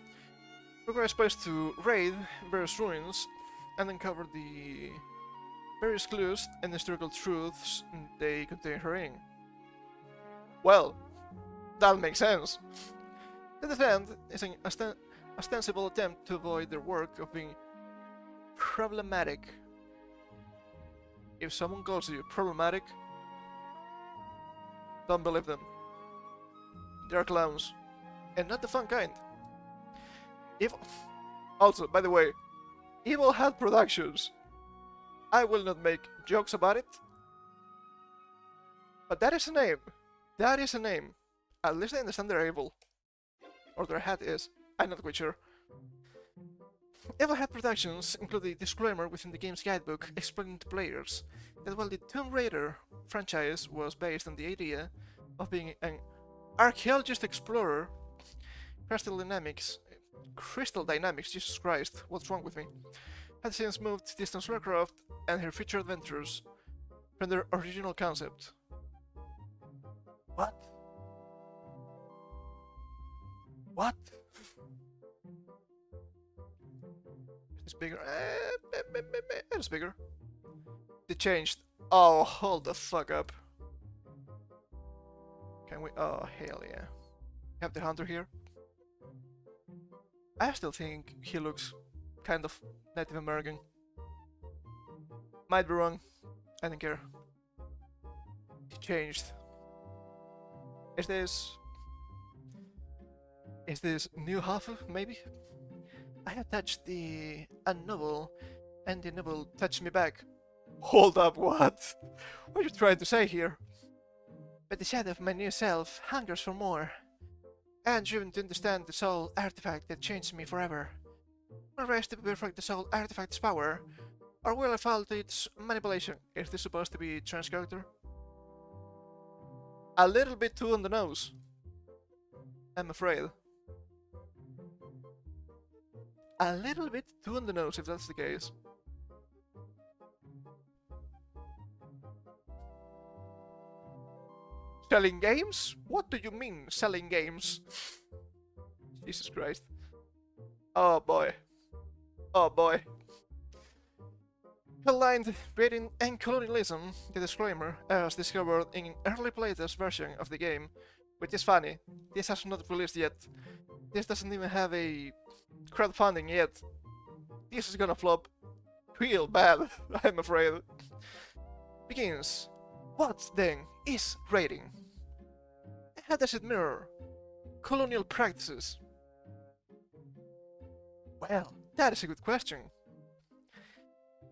requires players to raid various ruins and uncover the various clues and historical truths they contain herein. Well, that makes sense. The defend is an ostensible attempt to avoid their work of being problematic. If someone calls you problematic, don't believe them. They're clowns, and not the fun kind. Also, by the way, Evil Hat Productions. I will not make jokes about it, but that is a name. That is a name. At least I understand they're evil. Or their hat is. I'm not quite sure. Evil Hat Productions include a disclaimer within the game's guidebook explaining to players that while the Tomb Raider franchise was based on the idea of being an archaeologist explorer, Crystal Dynamics, Jesus Christ, what's wrong with me, had since moved to distance Lara Croft and her future adventures from their original concept. What? What? It's bigger. It's bigger. They changed. Oh, hold the fuck up. Can we? Oh, hell yeah. Have the hunter here. I still think he looks kind of Native American. Might be wrong. I don't care. He changed. Is this new Hafu, maybe? I have touched the unknowable, and the noble touched me back. Hold up, what? What are you trying to say here? But the shadow of my new self hungers for more. and driven to understand the soul artifact that changed me forever. Will rise to perfect the soul artifact's power, or will I fall to its manipulation? Is this supposed to be trans character? A little bit too on the nose, I'm afraid. A little bit too on the nose, if that's the case. Selling games? What do you mean, selling games? Jesus Christ. Oh boy. Oh boy. Aligned breeding and colonialism, the disclaimer, as discovered in early playtest version of the game, which is funny. This has not released yet. This doesn't even have a crowdfunding yet. This is gonna flop real bad, I'm afraid. Begins. What then is raiding? How does it mirror colonial practices? Well, that is a good question.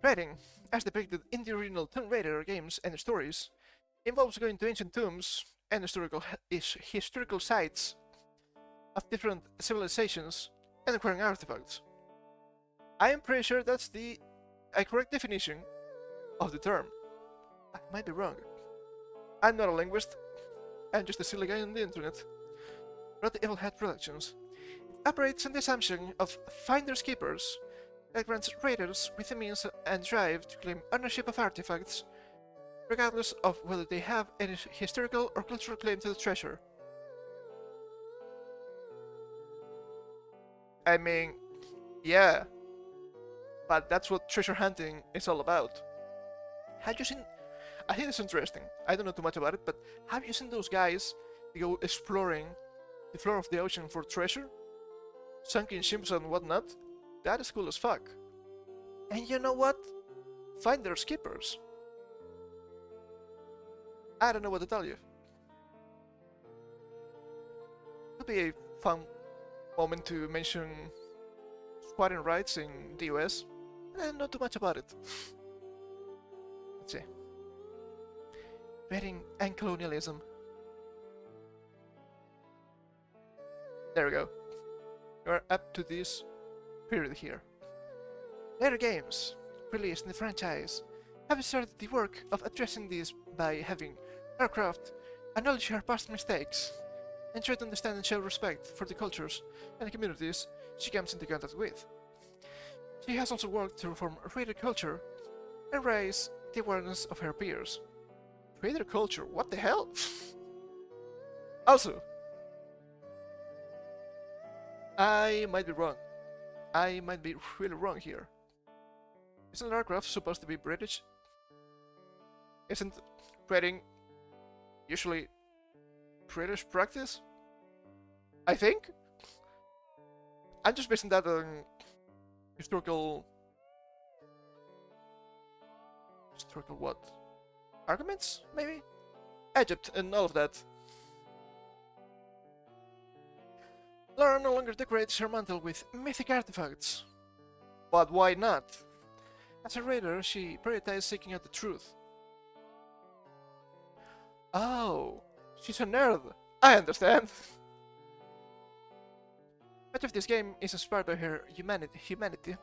Raiding, as depicted in the original Tomb Raider games and stories, involves going to ancient tombs and historical sites of different civilizations and acquiring artifacts. I am pretty sure that's a correct definition of the term. I might be wrong. I'm not a linguist. I'm just a silly guy on the internet. Not the Evil Hat Productions. It operates on the assumption of finders keepers that grants raiders with the means and drive to claim ownership of artifacts, regardless of whether they have any historical or cultural claim to the treasure. I mean, yeah, but that's what treasure hunting is all about. Have you seen... I think it's interesting. I don't know too much about it, but have you seen those guys who go exploring the floor of the ocean for treasure? Sunken ships and whatnot? That is cool as fuck. And you know what? Finders keepers. I don't know what to tell you. Could be a fun moment to mention squatting rights in the US. And not too much about it. Let's see. Raiding and colonialism. There we go. You are up to this period here. Later games, released in the franchise, have started the work of addressing this by having Aircraft acknowledge her past mistakes and try to understand and show respect for the cultures and the communities she comes into contact with. She has also worked to reform raider culture and raise the awareness of her peers. Raider culture? What the hell? Also, I might be wrong. I might be really wrong here. Isn't aircraft supposed to be British? Isn't raiding usually British practice? I think? I'm just basing that on historical what? Arguments, maybe? Egypt and all of that. Lara no longer decorates her mantle with mythic artifacts. But why not? As a raider, she prioritizes seeking out the truth. Oh, she's a nerd. I understand. Much of this game is inspired by her humanity,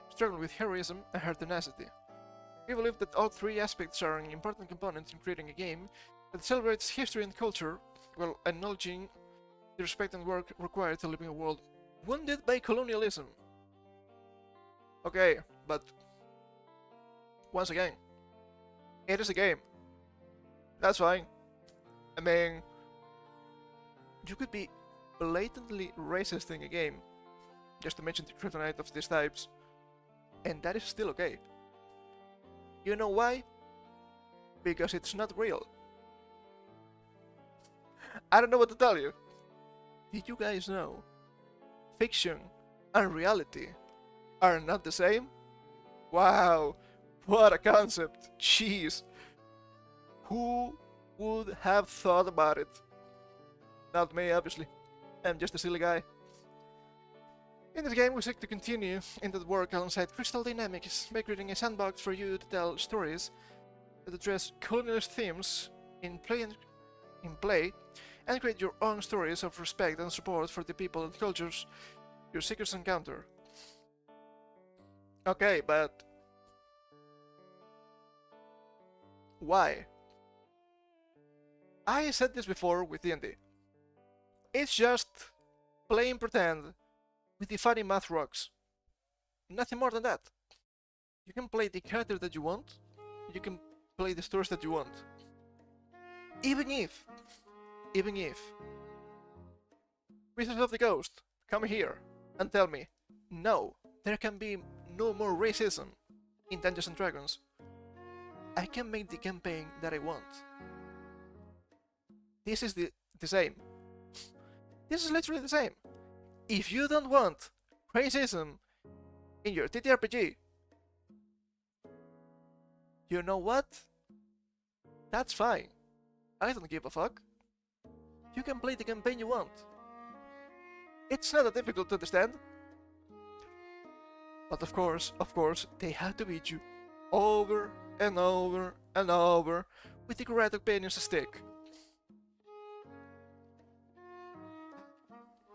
struggling with heroism and her tenacity. We believe that all three aspects are an important component in creating a game that celebrates history and culture while acknowledging the respect and work required to live in a world wounded by colonialism. Okay, but once again, it is a game. That's fine. I mean, you could be blatantly racist in a game, just to mention the kryptonite of these types, and that is still okay. You know why? Because it's not real. I don't know what to tell you. Did you guys know fiction and reality are not the same? Wow, what a concept. Jeez. Who would have thought about it? Not me, obviously. I'm just a silly guy. In this game, we seek to continue in that work alongside Crystal Dynamics by creating a sandbox for you to tell stories that address colonialist themes in play and create your own stories of respect and support for the people and cultures your seekers encounter. Okay, but why? I said this before with D&D. It's just plain pretend with the funny math rocks. Nothing more than that. You can play the character that you want, you can play the stories that you want. Even if Wizards of the Coast come here and tell me, no, there can be no more racism in Dungeons and Dragons, I can make the campaign that I want. This is the same. This is literally the same. If you don't want racism in your TTRPG, you know what? That's fine. I don't give a fuck. You can play the campaign you want. It's not that difficult to understand. But of course, they have to beat you over and over and over with the correct opinions to stick.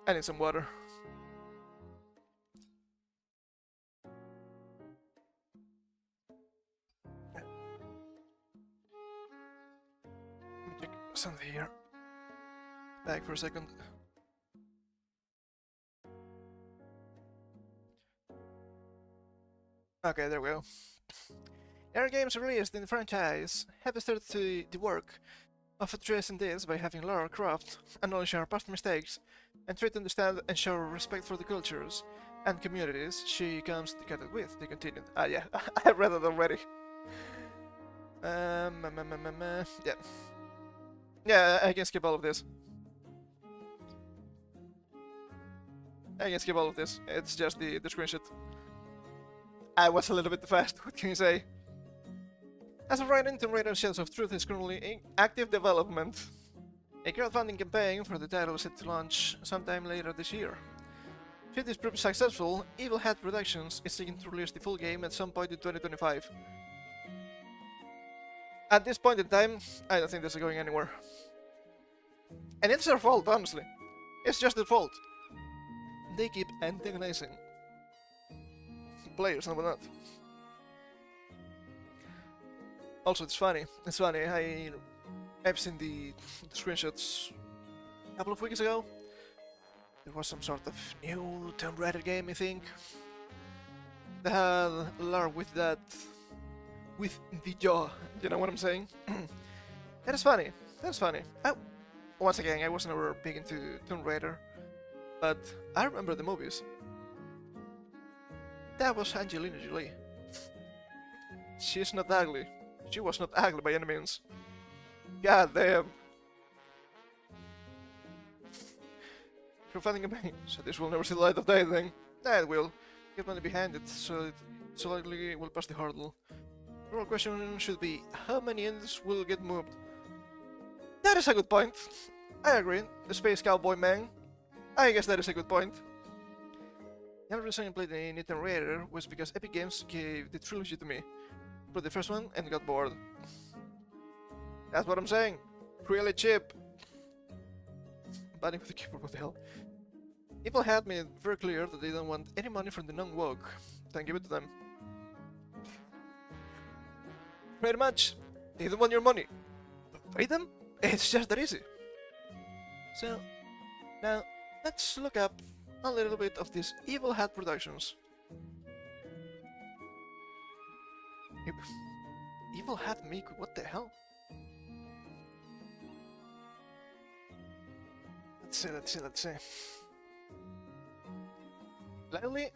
I need some water. Let me take something here. Back for a second. Okay, there we go. Air games released in the franchise have started the work of addressing this by having Lara Croft acknowledge her past mistakes and try to understand and show respect for the cultures and communities she comes into contact with. They continued. Ah, yeah, I read it already. Yeah. Yeah, I can skip all of this. It's just the screenshot. I was a little bit fast, what can you say? As of right now, Tomb Raider Shadows of Truth is currently in active development. A crowdfunding campaign for the title is set to launch sometime later this year. Should this prove successful, Evil Hat Productions is seeking to release the full game at some point in 2025. At this point in time, I don't think this is going anywhere. And it's their fault, honestly. It's just their fault. They keep antagonizing players and whatnot. Also, it's funny. I've seen the screenshots a couple of weeks ago. There was some sort of new Tomb Raider game, I think. They had Lara with the jaw. You know what I'm saying? That is funny. Once again, I was never big into Tomb Raider, but I remember the movies. That was Angelina Jolie. She's not ugly. She was not ugly by any means. God damn. Crowdfunding campaign, so this will never see the light of day then. Nah, it will. Get money behind it, so it likely will pass the hurdle. The real question should be, how many ends will get moved? That is a good point. I agree. The Space Cowboy man. I guess that is a good point. The only reason I played the Tomb Raider was because Epic Games gave the trilogy to me. Played the first one and got bored. That's what I'm saying. Really cheap. Banning with the keyboard, what the hell? People had made very clear that they don't want any money from the non-woke. Then give it to them. Pretty much. They don't want your money. Pay them? It's just that easy. So, now, let's look up a little bit of these Evil Hat Productions. Evil Hat Miku, what the hell? Let's see. Lately,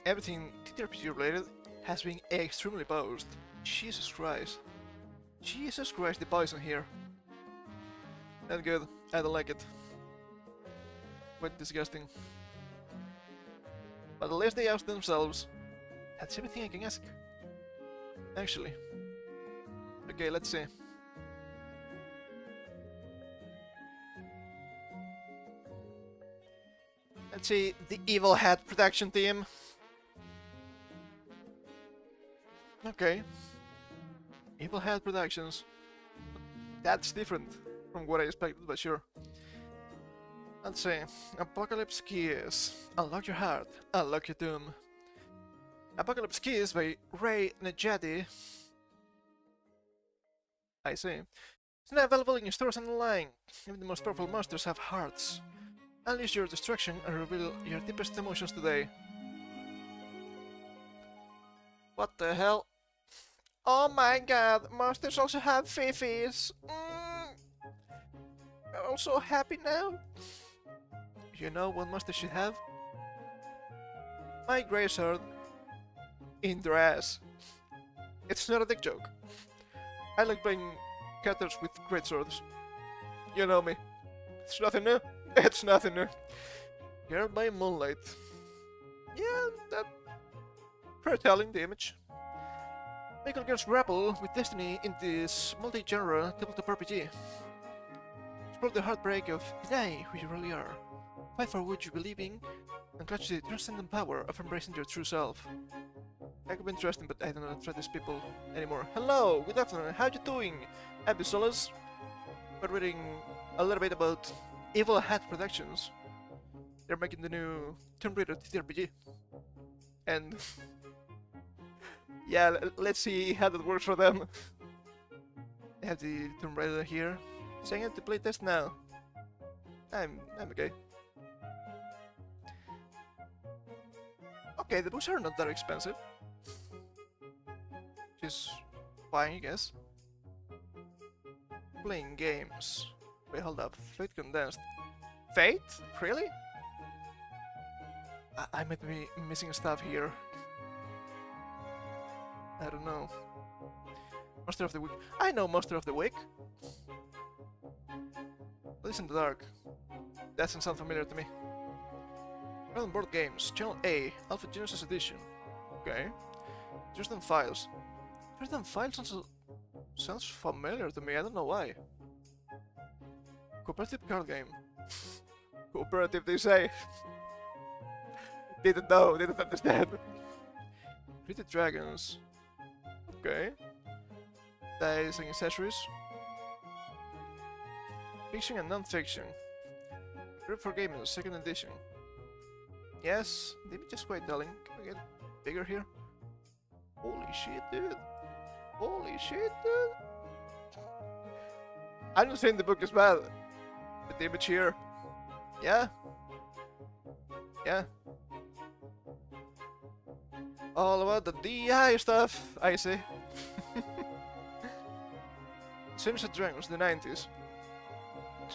everything TTRPG related has been extremely paused. Jesus Christ, the poison here. Not good, I don't like it. Quite disgusting. But at least they oust themselves. That's everything I can ask. Actually. Okay, let's see. Let's see the Evil Hat production team. Okay. Evil Hat Productions. That's different from what I expected, but sure. Let's see. Apocalypse Keys. Unlock your heart. Unlock your doom. Apocalypse Keys by Ray Nejati. I see. It's now available in your stores and online. Even the most powerful monsters have hearts. Unleash your destruction and reveal your deepest emotions today. What the hell? Oh my god, monsters also have fifis. I'm so happy now. You know what monsters should have? My grey sword in their ass. It's not a dick joke. I like playing characters with great swords. You know me. It's nothing new. It's nothing new. Here by moonlight. Yeah, that... Foretelling the image. Make all girls grapple with destiny in this multi-genre tabletop RPG. Explore the heartbreak of deny who you really are. Fight for what you believe in, and clutch the transcendent power of embracing your true self. That could be interesting, but I do not trust these people anymore. Hello, good afternoon, how you doing, Abyssales? We're reading a little bit about Evil Hat Productions. They're making the new Tomb Raider TTRPG. And... yeah, let's see how that works for them. They have the Tomb Raider here. Saying it to playtest now. I'm okay. Okay, the books are not that expensive. Which is fine, I guess. Playing games. Wait, hold up. Fate Condensed. Fate? Really? I might be missing stuff here. I don't know. Monster of the Week. I know Monster of the Week. Liz in the Dark. That doesn't sound familiar to me. Random Board Games. Channel A. Alpha Genesis Edition. Okay. Tristan Files. Tristan Files sounds familiar to me. I don't know why. Cooperative card game. Cooperative, they say. Didn't know. Didn't understand. Created Dragons. Okay. Dice and accessories. Fiction and non-fiction. Group for Gaming, second edition. Yes, the image is quite telling. Can we get bigger here? Holy shit, dude. Holy shit, dude. I'm not saying the book is bad, but the image here. Yeah. Yeah. All about the DI stuff, I see. Dungeons and Dragons, the 90s.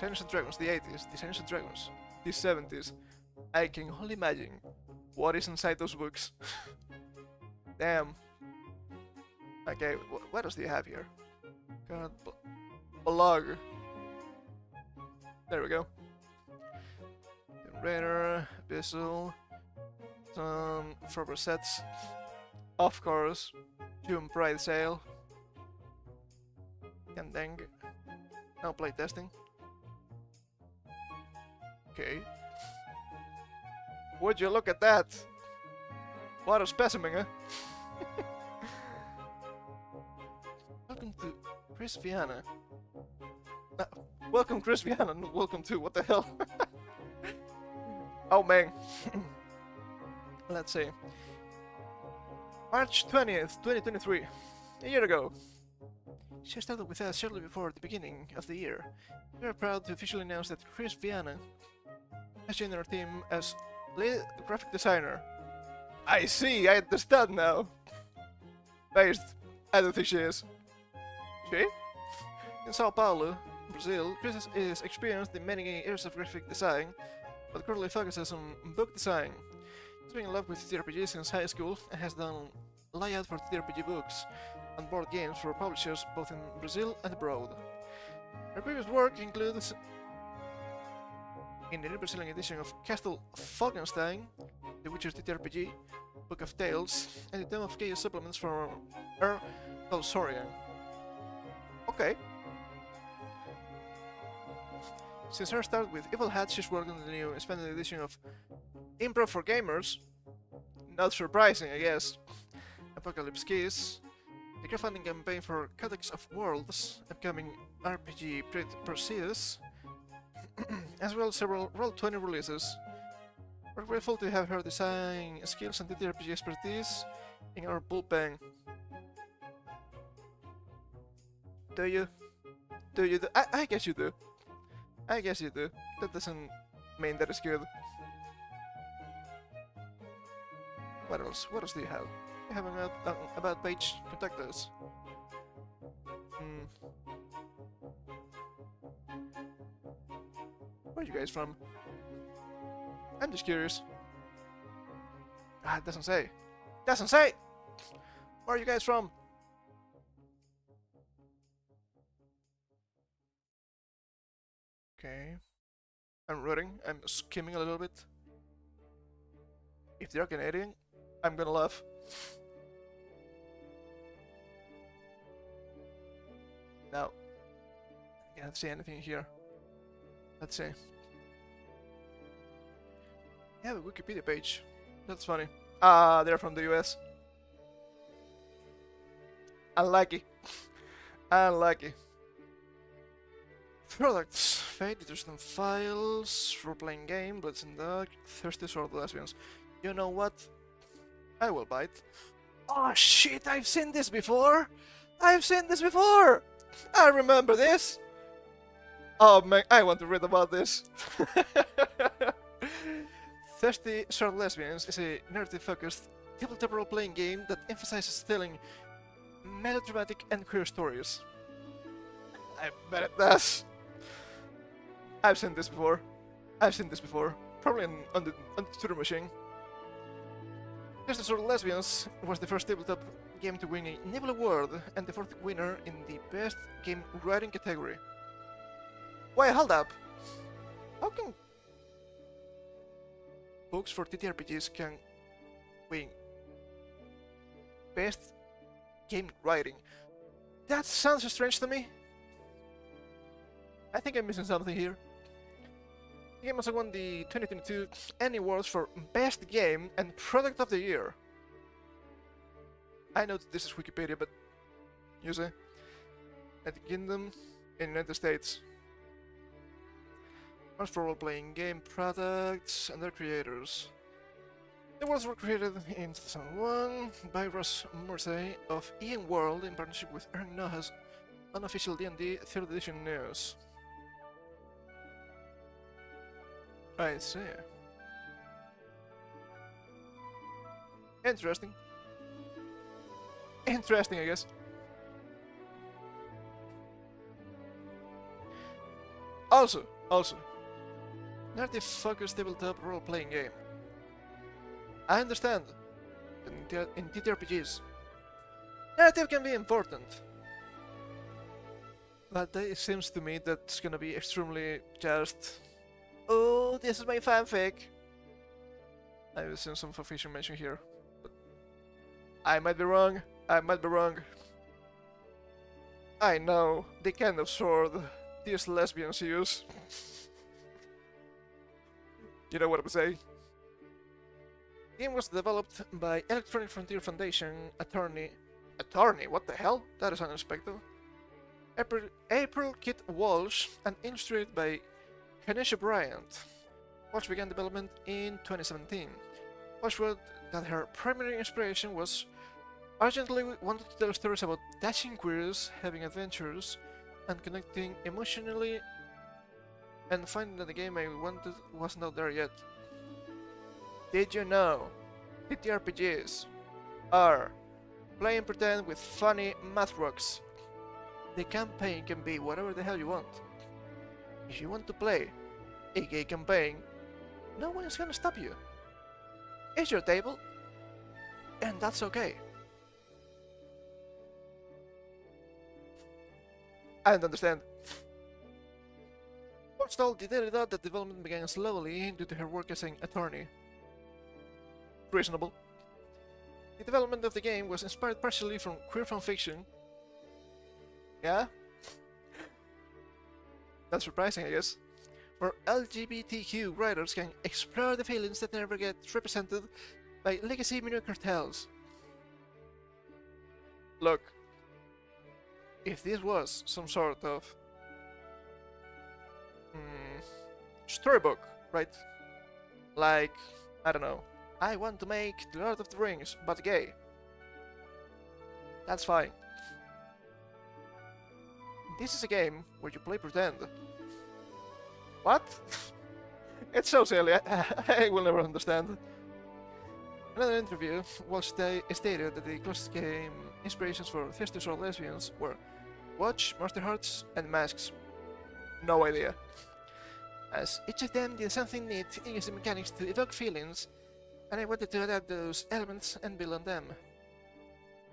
Dungeons and Dragons, the 80s. Dungeons and Dragons, the 70s. I can only imagine what is inside those books. Damn. Okay, what else do you have here? God, blog. There we go. Raider, Abyssal, some Frobber sets. Of course, Doom Pride Sale. And then now playtesting. Okay. Would you look at that? What a specimen, huh? Welcome to Chris Viana. Welcome Chris Viana, not welcome to, what the hell? Oh man. Let's see. March 20th, 2023. A year ago. She started with us shortly before the beginning of the year. We are proud to officially announce that Chris Viana has joined our team as lead graphic designer. I see, I understand now. Based, I don't think she is. She? In Sao Paulo, Brazil, Chris is experienced in many areas of graphic design, but currently focuses on book design. He's been in love with TTRPGs since high school and has done layout for TTRPG books and board games for publishers both in Brazil and abroad. Her previous work includes in the new Brazilian edition of Castle Falkenstein, The Witcher TTRPG, Book of Tales, and the Dome of Chaos supplements from R. Talsorian. Okay. Since her start with Evil Hat, she's worked on the new expanded edition of Improv for Gamers. Not surprising, I guess. Apocalypse Keys, the crowdfunding campaign for Codex of Worlds, upcoming RPG Perseus, as well as several Roll20 releases. We're grateful to have her design skills and TTRPG expertise in our bullpen. Do you? Do you? I guess you do. I guess you do. That doesn't mean that it's good. What else? What else do you have? You have an about page. Contact us. Where are you guys from? I'm just curious. Ah, it doesn't say. Doesn't say! Where are you guys from? Okay. I'm rooting. I'm skimming a little bit. If they're Canadian, I'm gonna laugh. No. I can't see anything here. Let's see. They have a Wikipedia page. That's funny. Ah, they're from the US. Unlucky. Unlucky. Products. Fate, Interesting Files, Role-Playing Game, Bloods and Dog, Thirsty Sword Lesbians. You know what? I will bite. Oh shit, I've seen this before! I've seen this before! I remember this! Oh man, I want to read about this. Thirsty Sword Lesbians is a narrative-focused tabletop role-playing game that emphasizes telling melodramatic and queer stories. I bet it does. I've seen this before. I've seen this before. Probably on the Twitter machine. Thirsty Sword Lesbians was the first tabletop game to win a Nebula Award and the fourth winner in the Best Game Writing category. Wait, hold up. How can books for TTRPGs can win Best Game Writing? That sounds strange to me. I think I'm missing something here. The game also won the 2022 Annie Awards for Best Game and Product of the Year. I know that this is Wikipedia, but you see, United Kingdom and United States. Awards for role-playing game products and their creators. The awards were created in 2001 by Ross Mursey of Ian World in partnership with Aaron Noah's unofficial D&D 3rd edition news. I see. Interesting. Interesting, I guess. Also, narrative-focused tabletop role-playing game. I understand. In TTRPGs, narrative can be important, but it seems to me that's gonna be extremely just. Oh, this is my fanfic. I've seen some fanfiction mentioned here, but I might be wrong. I might be wrong. I know the kind of sword these lesbians use. You know what I'm saying? The game was developed by Electronic Frontier Foundation attorney. What the hell? That is unexpected. April Kit Walsh and illustrated by Kanisha Bryant. Walsh began development in 2017. Walsh wrote that her primary inspiration was urgently wanted to tell stories about dashing queers, having adventures, and connecting emotionally, and finding that the game I wanted wasn't out there yet. Did you know TTRPGs are play and pretend with funny math rocks? The campaign can be whatever the hell you want. If you want to play a gay campaign, no one is gonna stop you. It's your table, and that's okay. I don't understand. Watch told Didderida that development began slowly due to her work as an attorney. Reasonable. The development of the game was inspired partially from queer fanfiction. Yeah? That's surprising, I guess. Where LGBTQ writers can explore the feelings that never get represented by legacy media cartels. Look, if this was some sort of storybook, right? Like, I don't know, I want to make The Lord of the Rings, but gay. That's fine. This is a game where you play pretend. What? It's so silly, I will never understand. Another interview was stated that the closest game inspirations for thirsty or lesbians were Watch, Monster Hearts, and Masks. No idea. As each of them did something neat in using mechanics to evoke feelings, and I wanted to adapt those elements and build on them.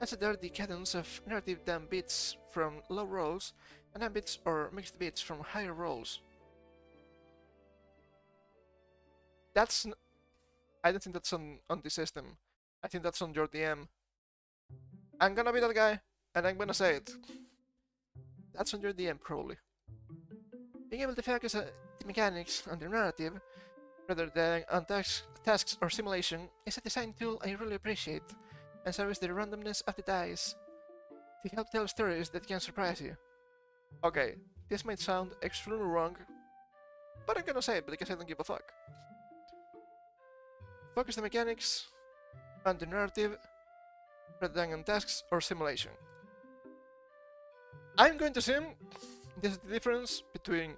As there the cadence of narrative dumb beats from low rolls, and dumb beats or mixed beats from higher rolls. I don't think that's on the system. I think that's on your DM. I'm gonna be that guy, and I'm gonna say it. That's on your DM, probably. Being able to focus the mechanics on the narrative, rather than on tasks or simulation, is a design tool I really appreciate, and so is the randomness of the dice to help tell stories that can surprise you. Okay, this might sound extremely wrong, but I'm gonna say it because I don't give a fuck. Focus the mechanics on the narrative rather than on tasks or simulation. I'm going to assume this is the difference between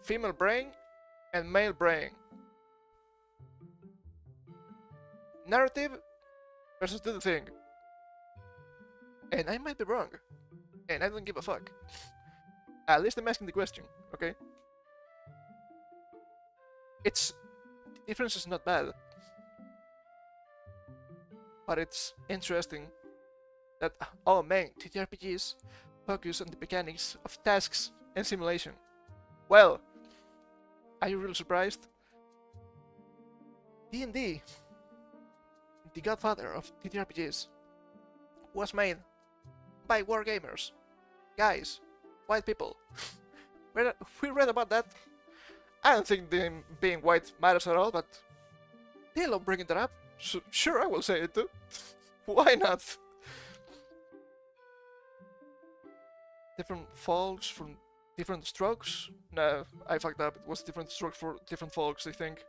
female brain and male brain. Narrative versus do the thing. And I might be wrong. And I don't give a fuck. At least I'm asking the question, okay? The difference is not bad. But it's interesting that, oh man, TTRPGs focus on the mechanics of tasks and simulation. Well, are you really surprised? D&D, the godfather of TTRPGs, was made by wargamers. Guys, white people. We read about that. I don't think them being white matters at all, but they love bringing that up. So, sure, I will say it too. Why not? Different folks from different strokes? No, I fucked up. It was different strokes for different folks, I think.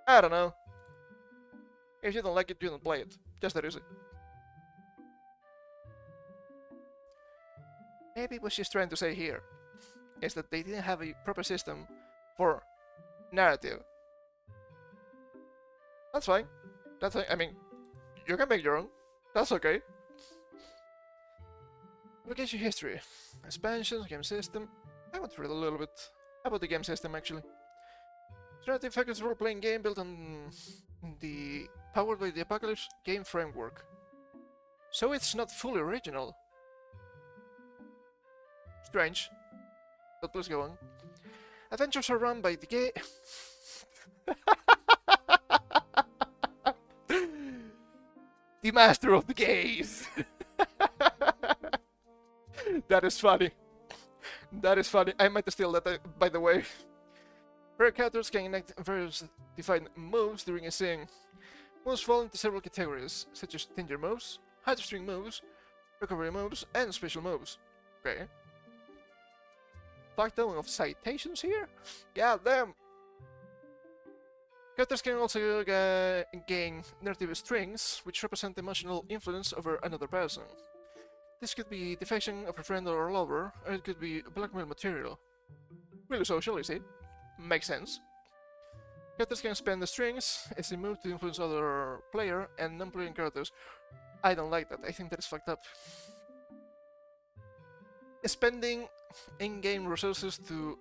I don't know. If you don't like it, you don't play it. Just that easy. Maybe what she's trying to say here is that they didn't have a proper system for narrative. That's fine. That's fine. I mean, you can make your own. That's okay. Location history. Expansions, game system. I want to read a little bit about the game system actually. Narrative focused role-playing game built on the powered by the Apocalypse game framework. So it's not fully original. Strange. But please go on. Adventures are run by the game. The master of the gays. That is funny. That is funny. I might steal that, by the way. Rare characters can enact various defined moves during a scene. Moves fall into several categories, such as danger moves, hide-string moves, recovery moves, and special moves. Okay. Backdown of citations here? God damn! Characters can also gain narrative strings, which represent emotional influence over another person. This could be defection of a friend or a lover, or it could be blackmail material. Really social, you see? Makes sense. Characters can spend the strings as they move to influence other player and non-playing characters. I don't like that, I think that is fucked up. Spending in-game resources to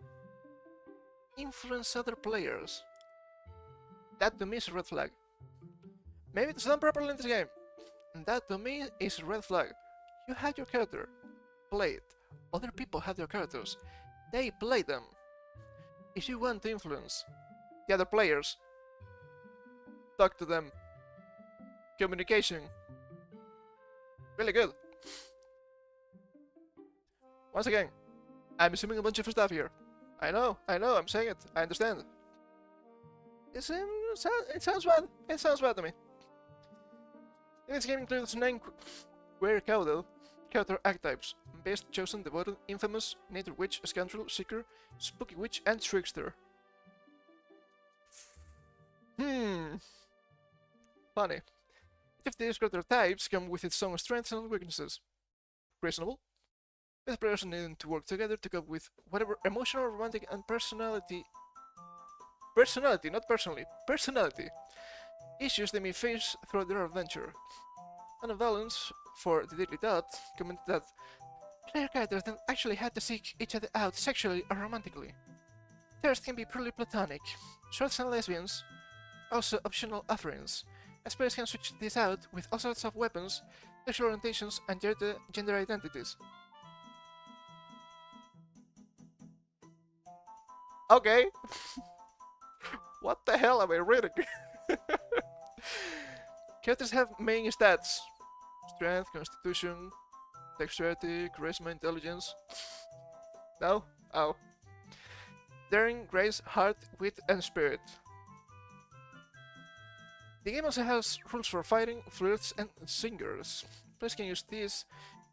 influence other players. That to me is a red flag. Maybe it's done properly in this game. And that to me is a red flag. You had your character, play it. Other people have their characters, they play them. If you want to influence the other players, talk to them. Communication. Really good. Once again, I'm assuming a bunch of stuff here. I know, I'm saying it, I understand. It sounds bad. It sounds bad to me. This game includes 9 queer character archetypes, best chosen, devoted, infamous, nature witch, scoundrel, seeker, spooky witch, and trickster. Funny. Each of these character types come with its own strengths and weaknesses. Reasonable. With players needing to work together to cope with whatever emotional, romantic, and personality, not personally, personality issues they may face throughout their adventure. And a balance for the Daily Dot commented that player characters don't actually have to seek each other out sexually or romantically. Theirs can be purely platonic, shorts and lesbians, also optional offerings, as players can switch this out with all sorts of weapons, sexual orientations, and gender identities. Okay. What the hell am I reading? Characters have main stats: strength, constitution, dexterity, charisma, intelligence. No? Oh. Daring, grace, heart, wit, and spirit. The game also has rules for fighting, flirts, and singers. Players can use these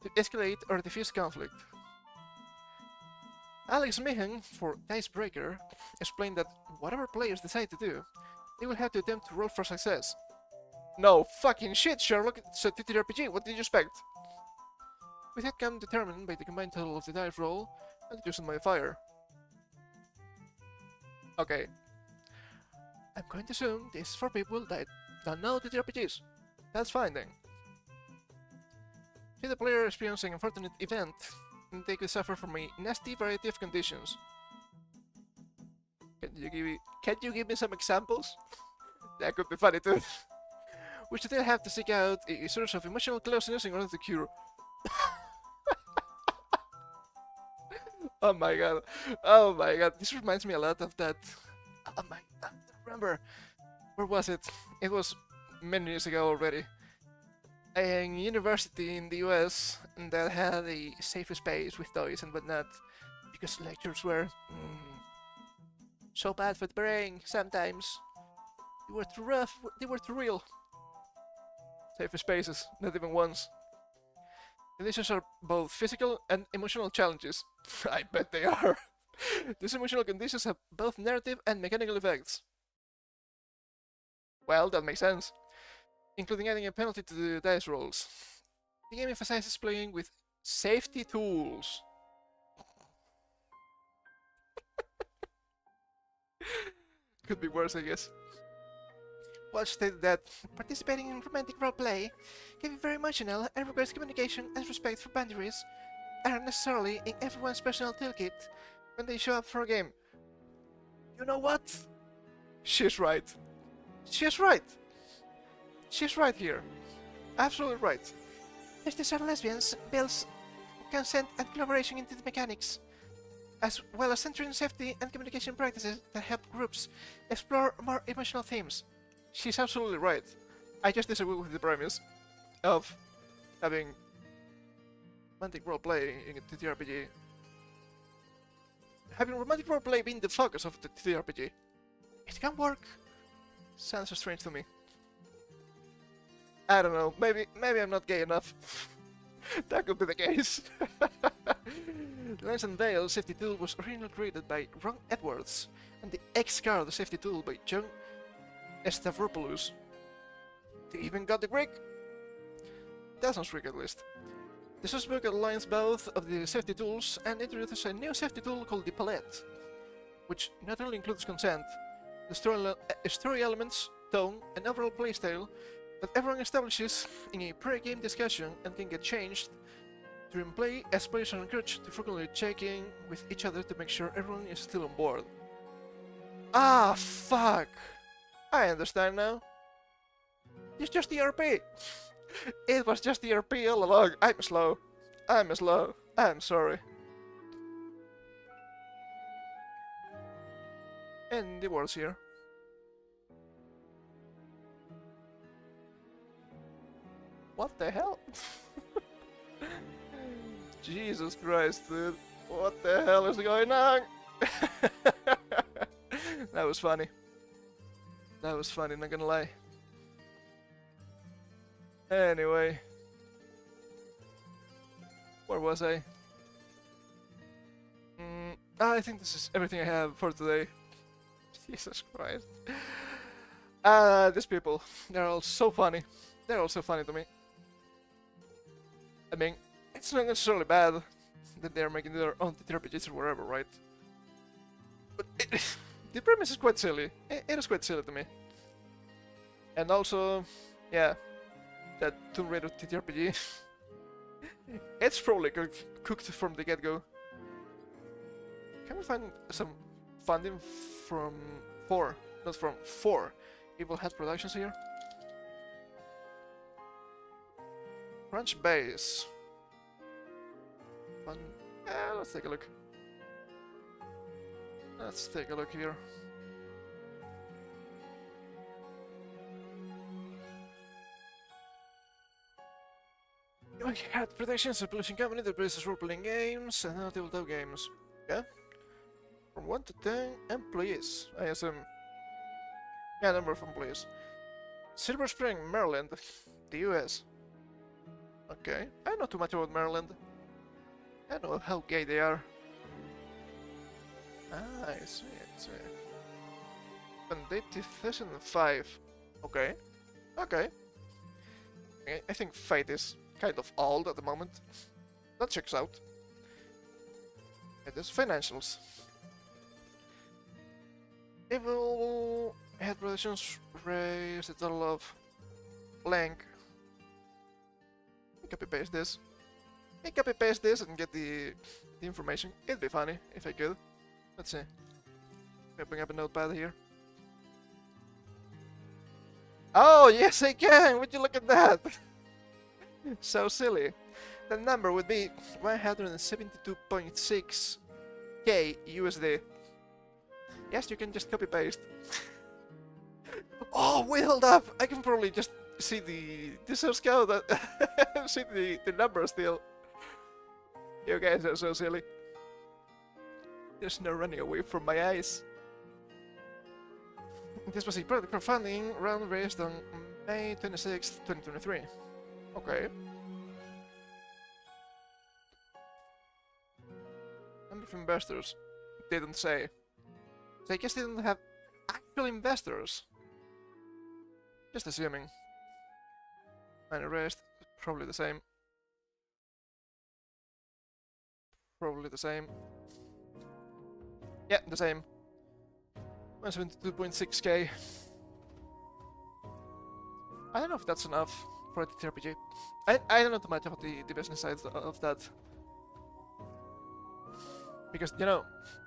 to escalate or diffuse conflict. Alex Meehan, for Dicebreaker, explained that whatever players decide to do, they will have to attempt to roll for success. No fucking shit, Sherlock, it's a TTRPG, what did you expect? With outcome determined by the combined total of the dice roll and the chosen modifier. Okay. I'm going to assume this is for people that don't know TTRPGs. That's fine then. Should the player experiencing an unfortunate event, and they could suffer from a nasty variety of conditions. Can you give me some examples? That could be funny too. We should then have to seek out a source of emotional closeness in order to cure. Oh my god. Oh my god. This reminds me a lot of that. Oh my god. I remember. Where was it? It was many years ago already. A university in the US that had a safe space with toys and whatnot. Because lectures were so bad for the brain sometimes. They were too rough, they were too real. Safe spaces, not even once. Conditions are both physical and emotional challenges. I bet they are. These emotional conditions have both narrative and mechanical effects. Well, that makes sense. Including adding a penalty to the dice rolls. The game emphasizes playing with safety tools. Could be worse, I guess. Walsh stated that participating in romantic roleplay can be very emotional and requires communication and respect for boundaries aren't necessarily in everyone's personal toolkit when they show up for a game. You know what? She's right. She's right. She's right here. Absolutely right. Lesbians and lesbians builds consent and collaboration into the mechanics, as well as centering safety and communication practices that help groups explore more emotional themes. She's absolutely right. I just disagree with the premise of having romantic roleplay in a TTRPG. Having romantic roleplay being the focus of the TTRPG. It can work. Sounds so strange to me. I don't know, maybe I'm not gay enough. That could be the case. The Lens and Veil safety tool was originally created by Ron Edwards, and the X-Card safety tool by John Stavropoulos. They even got the Greek? That sounds Greek at least. The source book outlines both of the safety tools and introduces a new safety tool called the Palette, which not only includes consent, the story elements, tone, and overall playstyle that everyone establishes in a pre-game discussion and can get changed during play, as players are encouraged to frequently check in with each other to make sure everyone is still on board. Ah, fuck! I understand now. It's just ERP! It was just ERP all along. I'm slow. I'm sorry. And the world's here. What the hell? Jesus Christ, dude. What the hell is going on? That was funny. That was funny, not gonna lie. Anyway. Where was I? I think this is everything I have for today. Jesus Christ. These people, they're all so funny. They're all so funny to me. I mean, it's not necessarily bad that they're making their own TTRPGs or whatever, right? But the premise is quite silly. It is quite silly to me. And also, yeah, that Tomb Raider TTRPG, it's probably cooked from the get-go. Can we find some funding from not from 4 Evil Hat Productions here? Crunch Base. Let's take a look. Let's take a look here. Hat Productions, a publishing company that produces role-playing games and tabletop games. Yeah? From 1 to 10 employees, I assume. Yeah, number of employees. Silver Spring, Maryland, the US. Okay, I know too much about Maryland. I know how gay they are. Ah, I see, I see. And date 2005. Okay, okay. I think Fate is kind of old at the moment. That checks out. It is financials. Evil Head Productions raised a total of blank. Copy paste this. I copy paste this and get the information. It'd be funny if I could. Let's see. Can I bring up a notepad here? Oh yes, I can. Would you look at that? So silly. The number would be 172.6k USD. Yes, you can just copy paste. Oh, wait, hold up! I can probably just see the source code, see the number still. You guys are so silly. There's no running away from my eyes. This was a product crowdfunding round raised on May 26, 2023. Okay. Number of investors. They didn't say. So I guess they didn't have actual investors. Just assuming. And the rest, probably the same. Probably the same. Yeah, the same. 172.6k. I don't know if that's enough for a TTRPG. I don't know too much about the business side of that. Because, you know,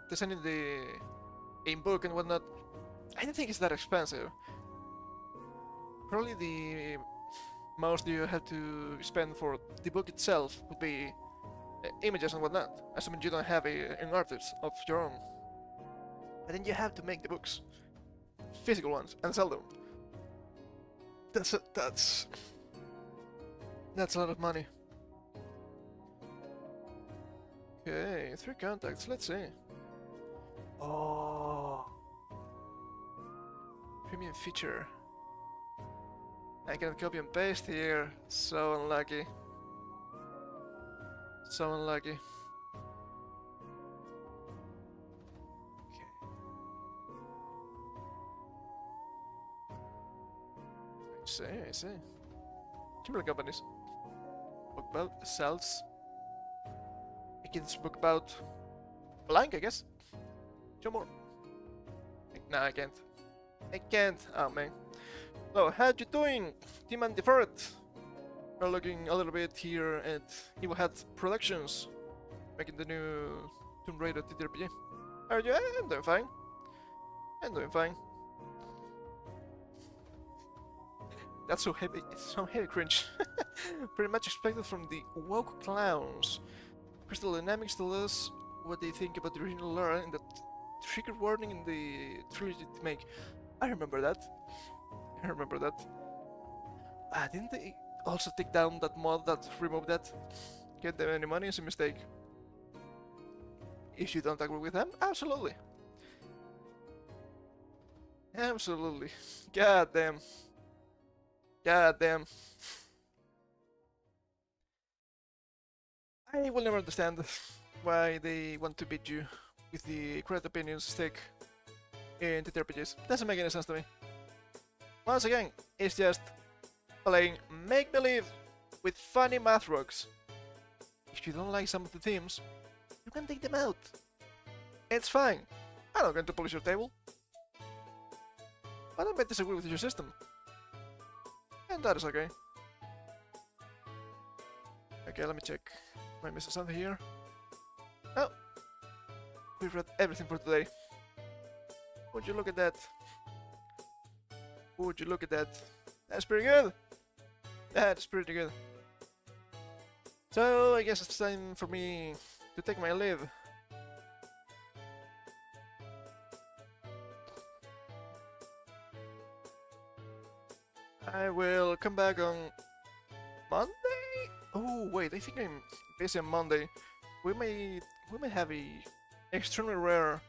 designing the game book and whatnot, I don't think it's that expensive. Probably the most you have to spend for the book itself would be images and whatnot, assuming you don't have an artist of your own. But then you have to make the books, physical ones, and sell them. That's a lot of money. Okay, 3 contacts. Let's see. Oh, premium feature. I can copy and paste here. So unlucky. So unlucky. Okay. I see. Kimberly companies. Book about sells. I can book about blank, I guess. 2 more. No, I can't. I can't. Oh man. So, how you doing, Team and Deferred? We're looking a little bit here at Evil Hat Productions, making the new Tomb Raider TTRPG. How are you? I'm doing fine. I'm doing fine. That's so heavy. It's so heavy cringe. Pretty much expected from the woke clowns. Crystal Dynamics tell us what they think about the original lore and that trigger warning in the trilogy to make. I remember that. I remember that. Didn't they also take down that mod that removed that? Get them any money is a mistake. If you don't agree with them, absolutely. Absolutely. God damn. God damn. I will never understand why they want to beat you with the correct opinions stick in TTRPGs. Doesn't make any sense to me. Once again, it's just playing make-believe with funny math rocks. If you don't like some of the themes, you can take them out. It's fine. I'm not going to polish your table. But I might disagree with your system. And that is okay. Okay, let me check. Am I missing something here? No. We've read everything for today. Would you look at that? Would you look at that? That's pretty good. That's pretty good. So I guess it's time for me to take my leave. I will come back on Monday? Oh wait, I think I'm busy on Monday. We may have a extremely rare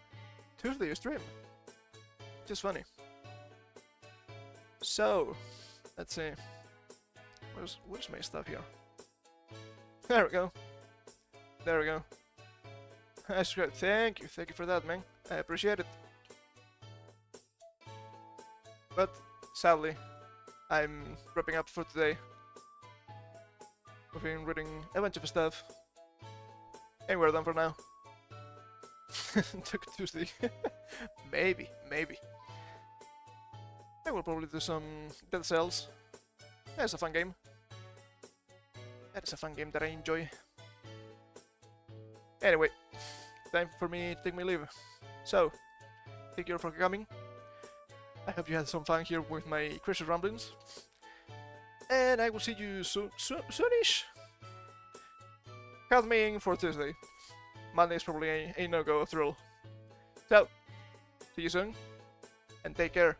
Tuesday stream. Just funny. So let's see. Where's my stuff here? There we go. There we go. That's great. Thank you for that, man. I appreciate it. But sadly, I'm wrapping up for today. We've been reading a bunch of stuff, and we're done for now. Took Tuesday. maybe. I will probably do some Dead Cells. That's a fun game. That is a fun game that I enjoy. Anyway, time for me to take my leave. So, thank you for coming. I hope you had some fun here with my crazy ramblings. And I will see you soonish. Count me in for Tuesday. Monday is probably a no-go after all. So, see you soon, and take care.